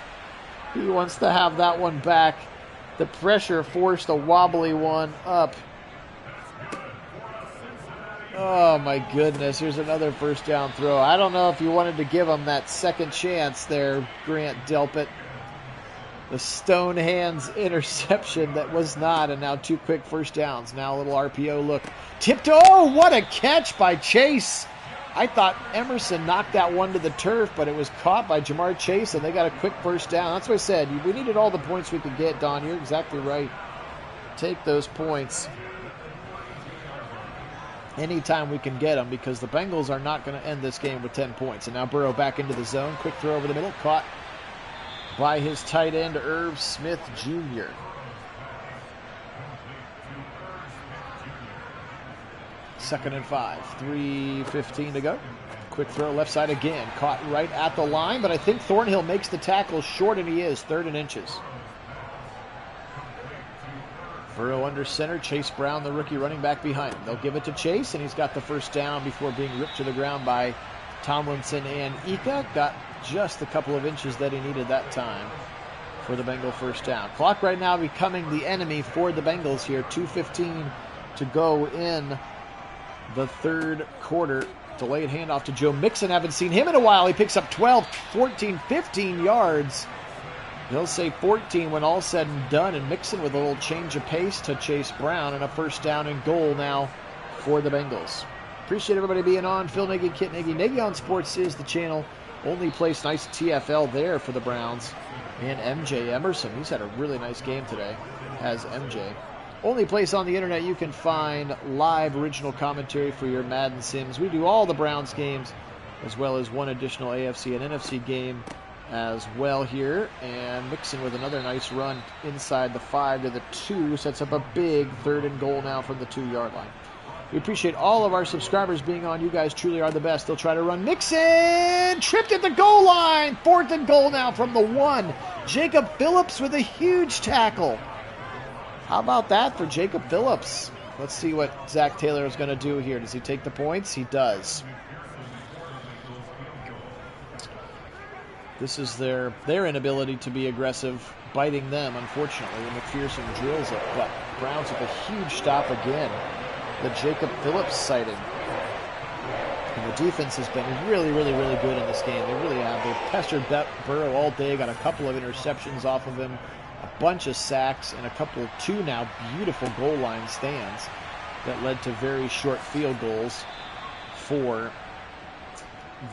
he wants to have that one back. The pressure forced a wobbly one up. Oh, my goodness. Here's another first down throw. I don't know if you wanted to give him that second chance there, Grant Delpit. The stone hands interception that was not, and now 2 quick first downs. Now a little RPO look. Tipped. Oh, what a catch by Chase. I thought Emerson knocked that one to the turf, but it was caught by Jamar Chase, and they got a quick first down. That's what I said. We needed all the points we could get, Don. You're exactly right. Take those points anytime we can get them, because the Bengals are not going to end this game with 10 points. And now Burrow back into the zone. Quick throw over the middle. Caught by his tight end, Irv Smith Jr. Second and 5. 3:15 to go. Quick throw left side again. Caught right at the line, but I think Thornhill makes the tackle short, and he is. 3rd and inches. Burrow under center. Chase Brown, the rookie running back, behind him. They'll give it to Chase, and he's got the first down before being ripped to the ground by Tomlinson and Ika. Got just a couple of inches that he needed that time for the Bengal first down. Clock right now becoming the enemy for the Bengals here. 2:15 to go in the 3rd quarter. Delayed handoff to Joe Mixon. Haven't seen him in a while. He picks up 12, 14, 15 yards. He'll say 14 when all's said and done. And Mixon with a little change of pace to Chase Brown, and a first down and goal now for the Bengals. Appreciate everybody being on. Phil Nagy, Kit Nagy. Nagy on Sports is the channel. Only place nice TFL there for the Browns. And MJ Emerson. He's had a really nice game today. Has MJ. Only place on the internet you can find live original commentary for your Madden Sims. We do all the Browns games, as well as one additional AFC and NFC game as well here. And Mixon with another nice run inside the 5 to the 2. Sets up a big 3rd and goal now from the 2-yard line. We appreciate all of our subscribers being on. You guys truly are the best. They'll try to run. Mixon! Tripped at the goal line. 4th and goal now from the 1. Jacob Phillips with a huge tackle. How about that for Jacob Phillips? Let's see what Zach Taylor is going to do here. Does he take the points? He does. This is their inability to be aggressive, biting them, unfortunately, when McPherson drills it. But Browns with a huge stop again. The Jacob Phillips sighting. And the defense has been really, really, really good in this game. They really have. They've pestered Burrow all day, got a couple of interceptions off of him, a bunch of sacks, and two now beautiful goal line stands that led to very short field goals for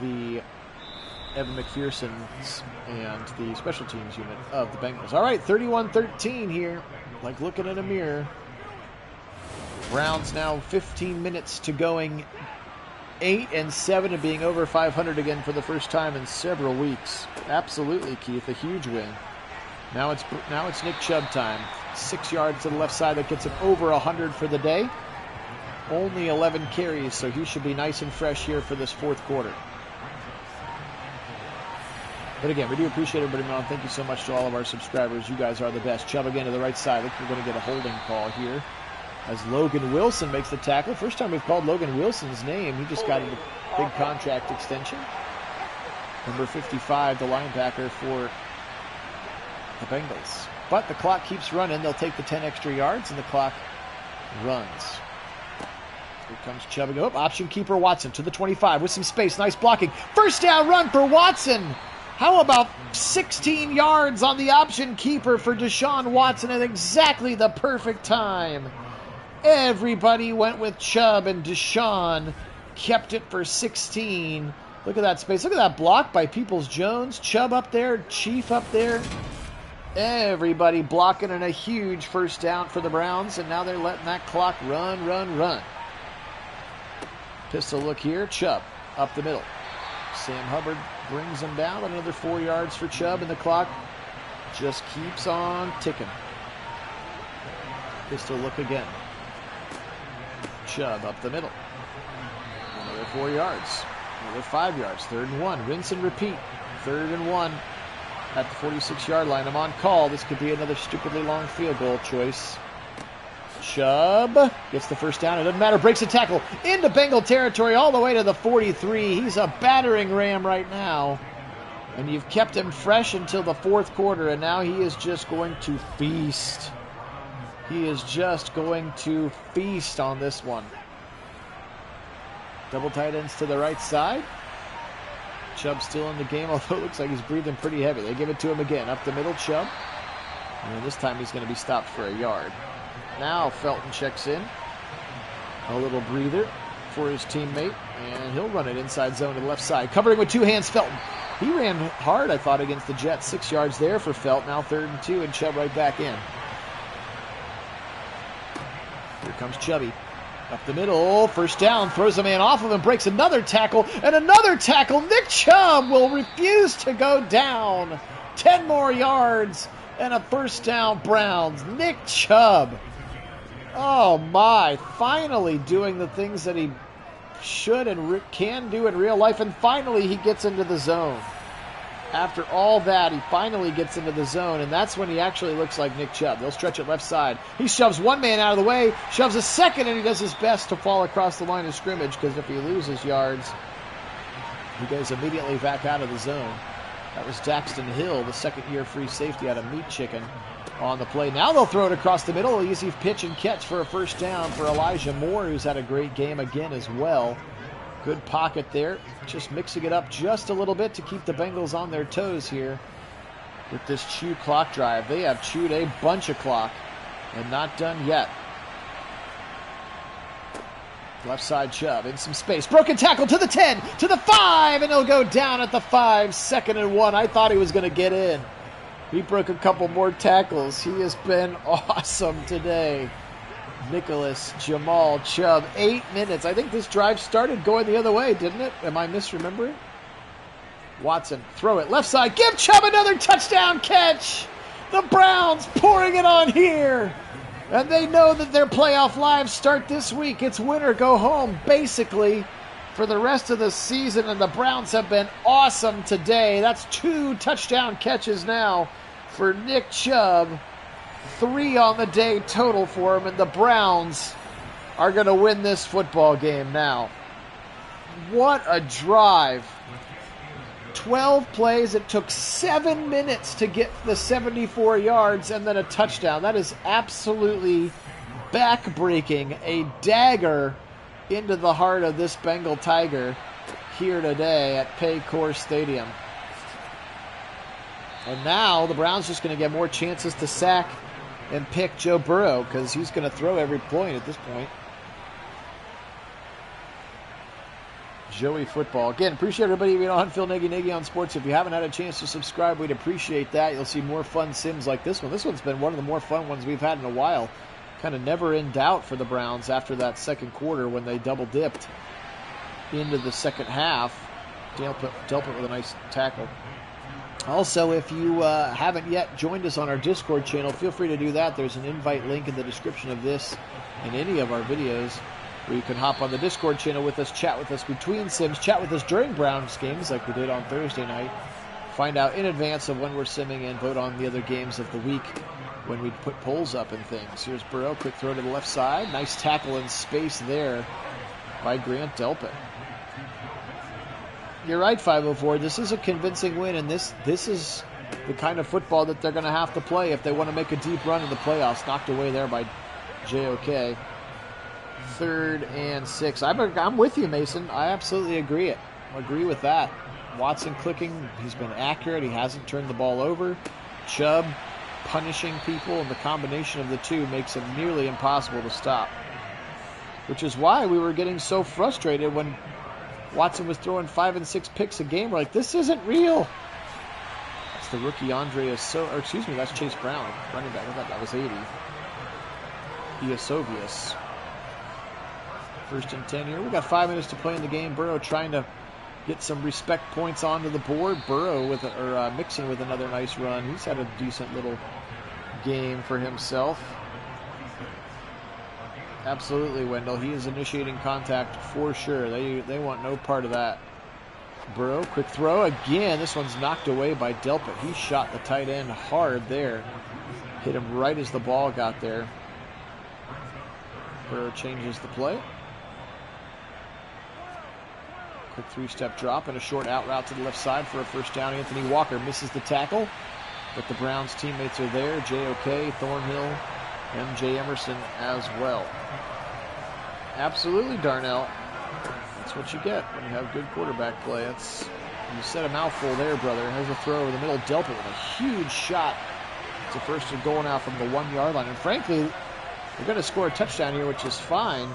the Evan McPherson's and the special teams unit of the Bengals. All right, 31-13 here, like looking in a mirror. Browns now 15 minutes to going 8-7 and being over 500 again for the first time in several weeks. Absolutely, Keith, a huge win. Now it's Nick Chubb time. 6 yards to the left side. That gets him over 100 for the day. Only 11 carries, so he should be nice and fresh here for this fourth quarter. But again, we do appreciate everybody on. Thank you so much to all of our subscribers. You guys are the best. Chubb again to the right side. Looks like we're going to get a holding call here as Logan Wilson makes the tackle. First time we've called Logan Wilson's name. He just got a big contract extension. Number 55, the linebacker for the Bengals. But the clock keeps running. They'll take the 10 extra yards, and the clock runs. Here comes Chubb. Oh, option keeper Watson to the 25 with some space. Nice blocking. First down run for Watson. How about 16 yards on the option keeper for Deshaun Watson at exactly the perfect time? Everybody went with Chubb, and Deshaun kept it for 16. Look at that space. Look at that block by Peoples-Jones. Chubb up there, Chief up there. Everybody blocking, and a huge first down for the Browns, and now they're letting that clock run. Pistol look here. Chubb up the middle. Sam Hubbard brings him down. Another 4 yards for Chubb, and the clock just keeps on ticking. Pistol look again. Chubb up the middle. Another 4 yards. Another 5 yards. 3rd and 1. Rinse and repeat. 3rd and 1 at the 46-yard line. I'm on call. This could be another stupidly long field goal choice. Chubb gets the first down. It doesn't matter. Breaks a tackle into Bengal territory all the way to the 43. He's a battering ram right now. And you've kept him fresh until the fourth quarter, and now he is just going to feast. He is just going to feast on this one. Double tight ends to the right side. Chubb still in the game, although it looks like he's breathing pretty heavy. They give it to him again. Up the middle, Chubb. And this time he's going to be stopped for a yard. Now Felton checks in. A little breather for his teammate. And he'll run it inside zone to the left side. Covering with two hands, Felton. He ran hard, I thought, against the Jets. 6 yards there for Felton. Now 3rd and 2, and Chubb right back in. Here comes Chubby. Up the middle, first down, throws a man off of him, breaks another tackle, and another tackle. Nick Chubb will refuse to go down. 10 more yards and a first down, Browns. Nick Chubb. Oh my, finally doing the things that he should and can do in real life, and finally he gets into the zone. After all that, he finally gets into the zone, and that's when he actually looks like Nick Chubb. They'll stretch it left side. He shoves one man out of the way, shoves a second, and he does his best to fall across the line of scrimmage, because if he loses yards, he goes immediately back out of the zone. That was Daxton Hill, the second-year free safety out of Meat Chicken on the play. Now they'll throw it across the middle. Easy pitch and catch for a first down for Elijah Moore, who's had a great game again as well. Good pocket there. Just mixing it up just a little bit to keep the Bengals on their toes here with this chew clock drive. They have chewed a bunch of clock and not done yet. Left side Chubb in some space. Broken tackle to the 10, to the 5, and he'll go down at the 5. 2nd and 1. I thought he was going to get in. He broke a couple more tackles. He has been awesome today. Nicholas Jamal Chubb, 8 minutes. I think this drive started going the other way, didn't it? Am I misremembering? Watson, throw it left side. Give Chubb another touchdown catch. The Browns pouring it on here. And they know that their playoff lives start this week. It's win or go home, basically, for the rest of the season. And the Browns have been awesome today. That's 2 touchdown catches now for Nick Chubb. 3 on the day total for him. And the Browns are going to win this football game now. What a drive. 12 plays. It took 7 minutes to get the 74 yards and then a touchdown. That is absolutely back-breaking. A dagger into the heart of this Bengal Tiger here today at Paycor Stadium. And now the Browns just going to get more chances to sack and pick Joe Burrow because he's going to throw every point at this point. Joey Football. Again, appreciate everybody being on Phil Nagy on Sports. If you haven't had a chance to subscribe, we'd appreciate that. You'll see more fun sims like this one. This one's been one of the more fun ones we've had in a while. Kind of never in doubt for the Browns after that second quarter when they double dipped into the second half. Delpit with a nice tackle. Also, if you haven't yet joined us on our Discord channel, feel free to do that. There's an invite link in the description of this and any of our videos, where you can hop on the Discord channel with us, chat with us between sims, chat with us during Browns games like we did on Thursday night, find out in advance of when we're simming and vote on the other games of the week when we put polls up and things. Here's Burrow, quick throw to the left side. Nice tackle in space there by Grant Delpit. You're right, 504. This is a convincing win, and this is the kind of football that they're going to have to play if they want to make a deep run in the playoffs. Knocked away there by JOK. 3rd and 6. I'm with you, Mason. I absolutely agree with that. Watson clicking. He's been accurate. He hasn't turned the ball over. Chubb punishing people, and the combination of the two makes him nearly impossible to stop. Which is why we were getting so frustrated when Watson was throwing 5 and 6 picks a game. We're like, this isn't real. That's the rookie that's Chase Brown, running back. I thought that was 80. Iasovius. 1st and 10 here. We got 5 minutes to play in the game. Burrow trying to get some respect points onto the board. Burrow Mixon with another nice run. He's had a decent little game for himself. Absolutely, Wendell. He is initiating contact for sure. They want no part of that. Burrow, quick throw again. This one's knocked away by Delpit. He shot the tight end hard there. Hit him right as the ball got there. Burrow changes the play. Quick 3-step drop and a short out route to the left side for a first down. Anthony Walker misses the tackle, but the Browns teammates are there. JOK, Thornhill, MJ Emerson as well. Absolutely, Darnell. That's what you get when you have good quarterback play. You said a mouthful there, brother. Has a throw over the middle. Delpit with a huge shot to first and goal now from the 1-yard line. And frankly, they're going to score a touchdown here, which is fine.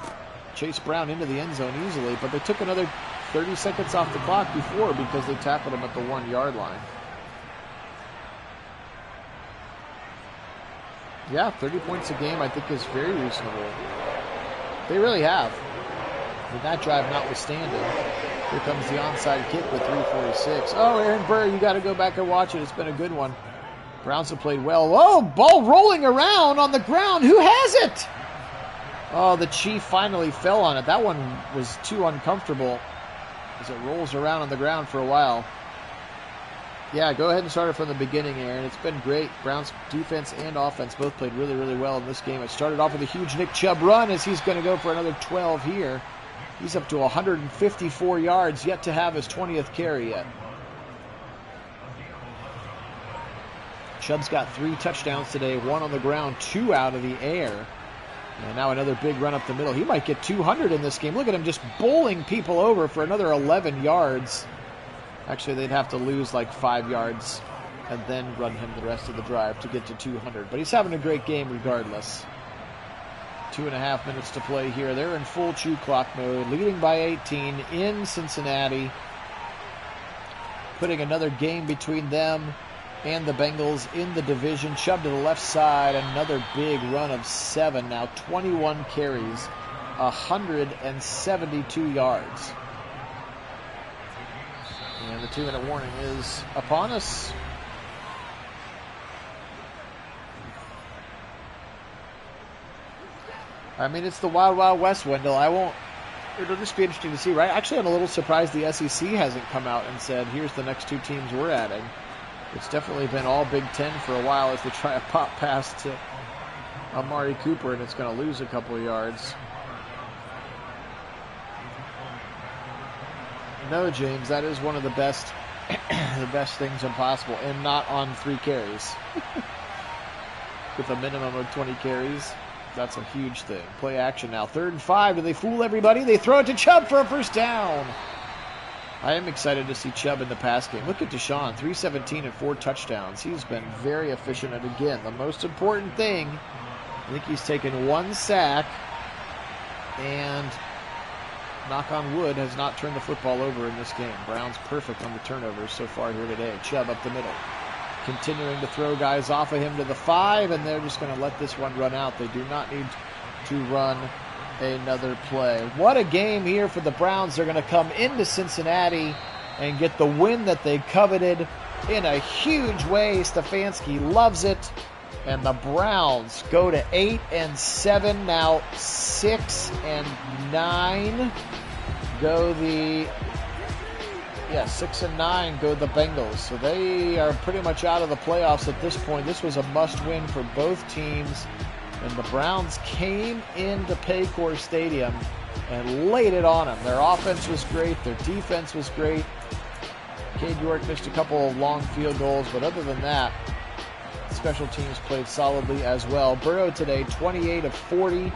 Chase Brown into the end zone easily, but they took another 30 seconds off the clock before because they tackled him at the 1-yard line. Yeah, 30 points a game I think is very reasonable. They really have. With that drive notwithstanding, here comes the onside kick with 3:46. Oh, Aaron Burr, you got to go back and watch it. It's been a good one. Browns have played well. Oh, ball rolling around on the ground. Who has it? Oh, the Chief finally fell on it. That one was too uncomfortable as it rolls around on the ground for a while. Yeah, go ahead and start it from the beginning, Aaron. It's been great. Browns defense and offense both played really, really well in this game. It started off with a huge Nick Chubb run as he's going to go for another 12 here. He's up to 154 yards, yet to have his 20th carry yet. Chubb's got 3 touchdowns today, 1 on the ground, 2 out of the air. And now another big run up the middle. He might get 200 in this game. Look at him just bowling people over for another 11 yards. Actually, they'd have to lose like 5 yards and then run him the rest of the drive to get to 200. But he's having a great game regardless. 2.5 minutes to play here. They're in full chew clock mode, leading by 18 in Cincinnati. Putting another game between them and the Bengals in the division. Chubb to the left side. Another big run of 7. Now 21 carries, 172 yards. And the 2-minute warning is upon us. I mean, it's the Wild Wild West, Wendell. It'll just be interesting to see, right? Actually, I'm a little surprised the SEC hasn't come out and said, here's the next 2 teams we're adding. It's definitely been all Big Ten for a while as they try a pop pass to Amari Cooper, and it's going to lose a couple of yards. No, James, that is one of the best things impossible, and not on 3 carries. With a minimum of 20 carries. That's a huge thing. Play action now. 3rd and 5. Do they fool everybody? They throw it to Chubb for a first down. I am excited to see Chubb in the pass game. Look at Deshaun, 317 and 4 touchdowns. He's been very efficient. And again, the most important thing, I think he's taken 1 sack and, knock on wood, has not turned the football over in this game. Browns perfect on the turnovers so far here today. Chubb up the middle. Continuing to throw guys off of him to the 5, and they're just going to let this one run out. They do not need to run another play. What a game here for the Browns. They're going to come into Cincinnati and get the win that they coveted in a huge way. Stefanski loves it. And the Browns go to 8-7, now 6-9. Go the 6-9 go the Bengals. So they are pretty much out of the playoffs at this point. This was a must-win for both teams. And the Browns came into Paycor Stadium and laid it on them. Their offense was great. Their defense was great. Cade York missed a couple of long field goals, but other than that, special teams played solidly as well. Burrow today, 28 of 40,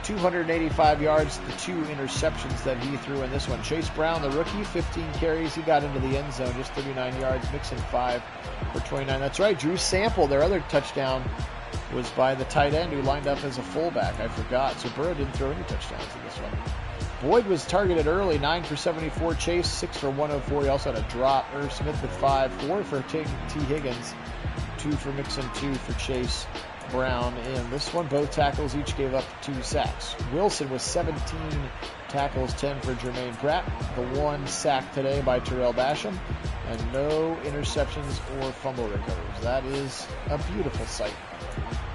285 yards, the 2 interceptions that he threw in this one. Chase Brown, the rookie, 15 carries. He got into the end zone, just 39 yards. Mixon 5 for 29. That's right, Drew Sample, their other touchdown, was by the tight end who lined up as a fullback. I forgot. So Burrow didn't throw any touchdowns in this one. Boyd was targeted early, 9 for 74. Chase, 6 for 104. He also had a drop. Irv Smith with 5, 4 for T. Higgins, 2 for Mixon, 2 for Chase Brown. In this one, both tackles each gave up 2 sacks. Wilson with 17 tackles, 10 for Jermaine Pratt. The 1 sack today by Terrell Basham. And no interceptions or fumble recovers. That is a beautiful sight.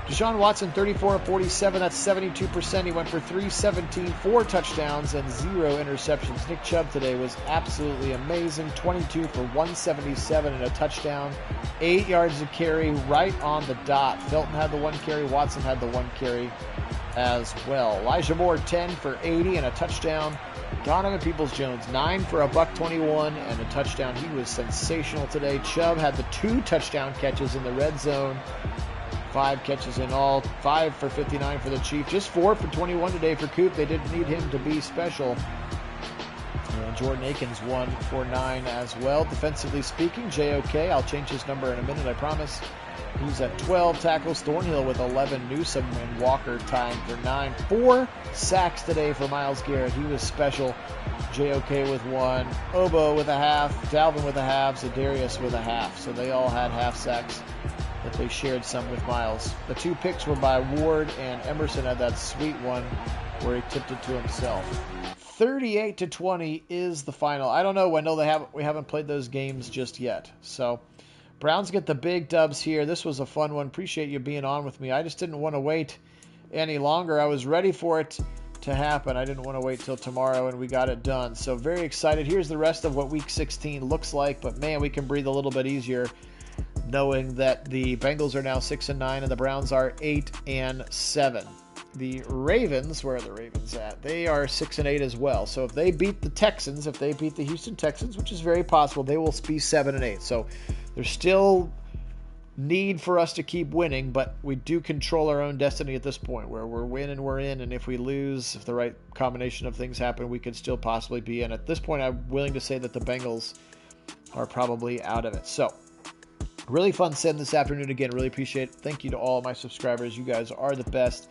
Deshaun Watson, 34 of 47. That's 72%. He went for 317, 4 touchdowns, and 0 interceptions. Nick Chubb today was absolutely amazing. 22 for 177 and a touchdown. 8 yards a carry, right on the dot. Felton had the 1 carry. Watson had the 1 carry as well. Elijah Moore, 10 for 80 and a touchdown. Donovan Peoples-Jones, 9 for $121 and a touchdown. He was sensational today. Chubb had the 2 touchdown catches in the red zone. 5 catches in all, 5 for 59 for the Chief. Just 4 for 21 today for Coop. They didn't need him to be special. And Jordan Akins, 1 for 9 as well. Defensively speaking, JOK, I'll change his number in a minute, I promise. He's at 12 tackles. Thornhill with 11. Newsome and Walker tying for 9. 4 sacks today for Myles Garrett. He was special. JOK with 1. Obo with a half. Dalvin with a half. Za'Darius with a half. So they all had half sacks that they shared some with Myles. The 2 picks were by Ward, and Emerson had that sweet one where he tipped it to himself. 38-20 is the final. I don't know, Wendell. We haven't played those games just yet. So Browns get the big dubs here. This was a fun one. Appreciate you being on with me. I just didn't want to wait any longer. I was ready for it to happen. I didn't want to wait till tomorrow, and we got it done. So very excited. Here's the rest of what Week 16 looks like. But, man, we can breathe a little bit easier knowing that the Bengals are now 6-9 and the Browns are 8-7. The Ravens, where are the Ravens at? They are 6-8 as well. So if they beat the Texans, if they beat the Houston Texans, which is very possible, they will be 7-8. So there's still need for us to keep winning, but we do control our own destiny at this point, where we're winning, we're in, and if we lose, if the right combination of things happen, we could still possibly be in. At this point, I'm willing to say that the Bengals are probably out of it. So really fun send this afternoon. Again, really appreciate it. Thank you to all my subscribers. You guys are the best.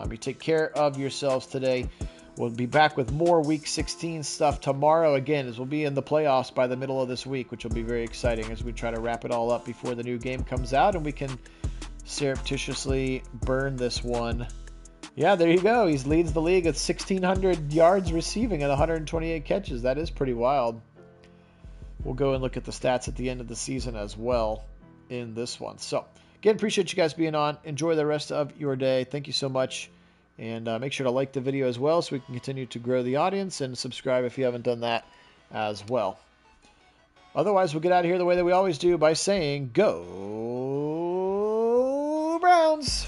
You take care of yourselves today. We'll be back with more Week 16 stuff tomorrow again, as we'll be in the playoffs by the middle of this week, which will be very exciting as we try to wrap it all up before the new game comes out and we can surreptitiously burn this one. Yeah, there you go. He leads the league at 1,600 yards receiving and 128 catches. That is pretty wild. We'll go and look at the stats at the end of the season as well in this one. So, again, appreciate you guys being on. Enjoy the rest of your day. Thank you so much, And make sure to like the video as well so we can continue to grow the audience, and subscribe if you haven't done that as well. Otherwise, we'll get out of here the way that we always do by saying, Go Browns!